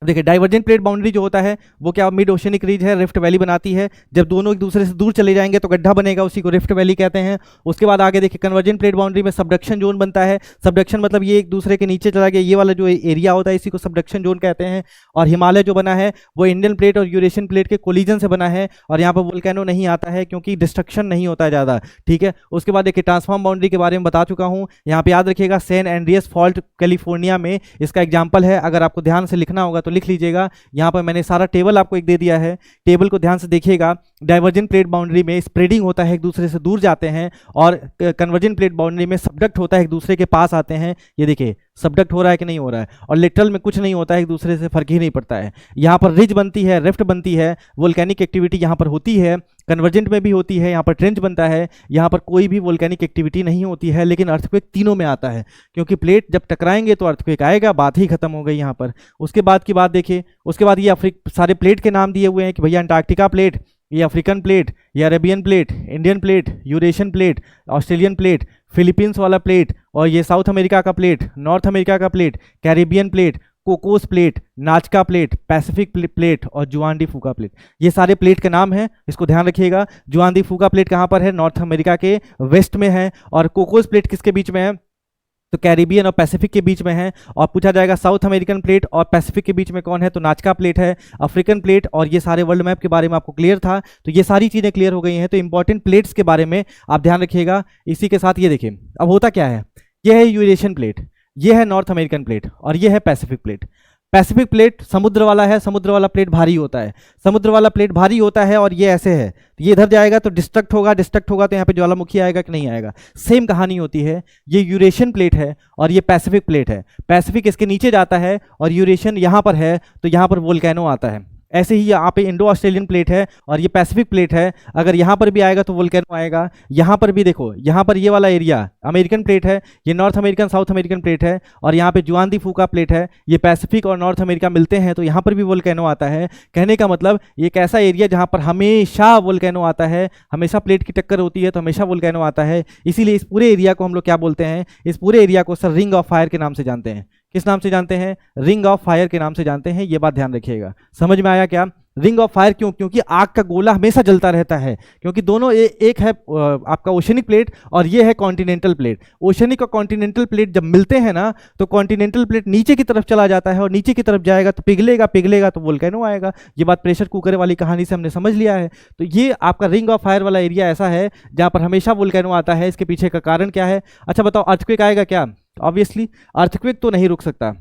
देखिए डाइवर्जेंट प्लेट बाउंड्री जो होता है वो क्या, मिड ओशनिक रीज है, रिफ्ट वैली बनाती है। जब दोनों एक दूसरे से दूर चले जाएंगे तो गड्ढा बनेगा, उसी को रिफ्ट वैली कहते हैं। उसके बाद आगे देखिए कन्वर्जेंट प्लेट बाउंड्री में सबडक्शन जोन बनता है। सबडक्शन मतलब ये एक दूसरे के नीचे चला गया, ये वाला जो एरिया होता है इसी को सबडक्शन जोन कहते हैं। और हिमालय जो बना है वो इंडियन प्लेट और यूरेशियन प्लेट के कोलिजन से बना है, और यहाँ पर वोल्केनो नहीं आता है क्योंकि डिस्ट्रक्शन नहीं होता है ज़्यादा। ठीक है, उसके बाद देखिए ट्रांसफॉर्म बाउंड्री के बारे में बता चुका हूँ। यहाँ पे याद रखिएगा सैन एंड्रियस फॉल्ट कैलिफोर्निया में इसका एग्जाम्पल है, अगर आपको ध्यान से लिखना होगा तो लिख लीजिएगा। यहाँ पर मैंने सारा टेबल आपको एक दे दिया है, टेबल को ध्यान से देखिएगा। डाइवर्जेंट प्लेट बाउंड्री में स्प्रेडिंग होता है, एक दूसरे से दूर जाते हैं, और कन्वर्जेंट प्लेट बाउंड्री में सबडक्ट होता है, एक दूसरे के पास आते हैं। ये देखिए सबडक्ट हो रहा है कि नहीं हो रहा है, और लिटरल में कुछ नहीं होता है, एक दूसरे से फर्क ही नहीं पड़ता है। यहाँ पर रिज बनती है, रिफ्ट बनती है, वोल्केनिक एक्टिविटी यहाँ पर होती है, कन्वर्जेंट में भी होती है, यहाँ पर ट्रेंच बनता है। यहाँ पर कोई भी वोल्केनिक एक्टिविटी नहीं होती है, लेकिन अर्थक्वेक तीनों में आता है, क्योंकि प्लेट जब टकराएंगे तो अर्थक्वेक आएगा, बात ही खत्म हो गई यहाँ पर। उसके बाद की बात देखिए, उसके बाद ये सारे प्लेट के नाम दिए हुए हैं कि भैया अंटार्कटिका प्लेट, ये अफ्रीकन प्लेट, ये Arabian plate, Indian plate, Eurasian plate, Australian plate, Philippines वाला प्लेट, और ये साउथ अमेरिका का प्लेट, नॉर्थ अमेरिका का plate, Caribbean plate, Cocos plate, नाजका plate, Pacific plate, और जुआन डी फूका प्लेट। ये सारे प्लेट के नाम हैं, इसको ध्यान रखिएगा। जुआन डी फूका प्लेट कहाँ पर है, नॉर्थ अमेरिका के वेस्ट में है। और कोकोस प्लेट किसके बीच में है, तो कैरिबियन और पैसिफिक के बीच में है। और पूछा जाएगा साउथ अमेरिकन प्लेट और पैसिफिक के बीच में कौन है, तो नाजका प्लेट है, अफ्रीकन प्लेट। और ये सारे वर्ल्ड मैप के बारे में आपको क्लियर था, तो ये सारी चीज़ें क्लियर हो गई हैं। तो इंपॉर्टेंट प्लेट्स के बारे में आप ध्यान रखिएगा। इसी के साथ ये देखिए अब होता क्या है, ये है यूरेशियन प्लेट, ये है नॉर्थ अमेरिकन प्लेट, और ये है पैसिफिक प्लेट। पैसिफिक प्लेट समुद्र वाला है, समुद्र वाला प्लेट भारी होता है, समुद्र वाला प्लेट भारी होता है, और ये ऐसे है, तो ये इधर जाएगा तो डिस्ट्रक्ट होगा, डिस्ट्रक्ट होगा तो यहाँ पे ज्वालामुखी आएगा कि नहीं आएगा। सेम कहानी होती है। ये यूरेशियन प्लेट है और ये पैसिफिक प्लेट है। पैसिफिक इसके नीचे जाता है और यूरेशियन यहाँ पर है, तो यहाँ पर वोल्केनो आता है। ऐसे ही यहाँ पे इंडो ऑस्ट्रेलियन प्लेट है और ये पैसिफिक प्लेट है, अगर यहाँ पर भी आएगा तो वोल्केनो आएगा। यहाँ पर भी देखो, यहाँ पर ये वाला एरिया अमेरिकन प्लेट है, ये north American south American plate है, और यहाँ पे जुआन दी फूका प्लेट है, ये पैसिफिक और नॉर्थ अमेरिका मिलते हैं तो यहाँ पर भी वोल्केनो आता है। कहने का मतलब ये एक ऐसा एरिया जहाँ पर हमेशा वोल्केनो आता है, हमेशा प्लेट की टक्कर होती है तो हमेशा वोल्केनो आता है। इसीलिए इस पूरे एरिया को हम लोग क्या बोलते हैं, इस पूरे एरिया को सर रिंग ऑफ फायर के नाम से जानते हैं। किस नाम से जानते हैं, रिंग ऑफ फायर के नाम से जानते हैं। ये बात ध्यान रखिएगा। समझ में आया क्या, रिंग ऑफ फायर क्यों, क्योंकि आग का गोला हमेशा जलता रहता है, क्योंकि दोनों एक है आपका ओशनिक प्लेट और ये है कॉन्टिनेंटल प्लेट। ओशनिक और कॉन्टिनेंटल प्लेट जब मिलते हैं ना तो कॉन्टिनेंटल प्लेट नीचे की तरफ चला जाता है, और नीचे की तरफ जाएगा तो पिघलेगा, पिघलेगा तो वोल्केनो आएगा। ये बात प्रेशर कुकर वाली कहानी से हमने समझ लिया है। तो ये आपका रिंग ऑफ फायर वाला एरिया ऐसा है जहाँ पर हमेशा वोल्केनो आता है। इसके पीछे का कारण क्या है, अच्छा बताओ, अर्थक्वेक आएगा क्या, ऑब्वियसली अर्थक्वेक तो नहीं रुक सकता,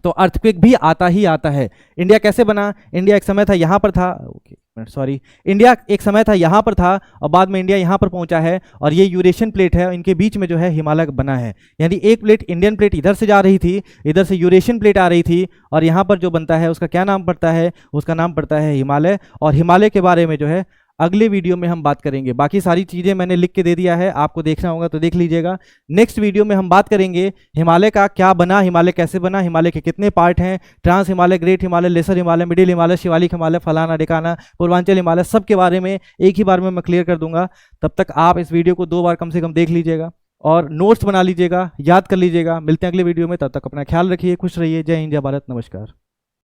तो अर्थक्वेक भी आता ही आता है। इंडिया कैसे बना, इंडिया एक समय था यहाँ पर था, ओके सॉरी, इंडिया एक समय था यहाँ पर था और बाद में इंडिया यहाँ पर पहुँचा है, और ये यूरेशियन प्लेट है, इनके बीच में जो है हिमालय बना है। यानी एक प्लेट, इंडियन प्लेट इधर से जा रही थी, इधर से यूरेशियन प्लेट आ रही थी, और यहाँ पर जो बनता है उसका क्या नाम पड़ता है, उसका नाम पड़ता है हिमालय। और हिमालय के बारे में जो है अगले वीडियो में हम बात करेंगे। बाकी सारी चीज़ें मैंने लिख के दे दिया है, आपको देखना होगा तो देख लीजिएगा। नेक्स्ट वीडियो में हम बात करेंगे हिमालय का क्या बना, हिमालय कैसे बना, हिमालय के कितने पार्ट हैं, trans Himalaya, great Himalaya, lesser Himalaya, middle Himalaya, Shivalik Himalaya, फलाना ढिकाना, पूर्वांचल हिमालय, सब के बारे में एक ही बार में मैं क्लियर कर दूंगा। तब तक आप इस वीडियो को 2 बार कम से कम देख लीजिएगा और नोट्स बना लीजिएगा, याद कर लीजिएगा। मिलते हैं अगले वीडियो में, तब तक अपना ख्याल रखिए, खुश रहिए। जय हिंद, जय भारत, नमस्कार।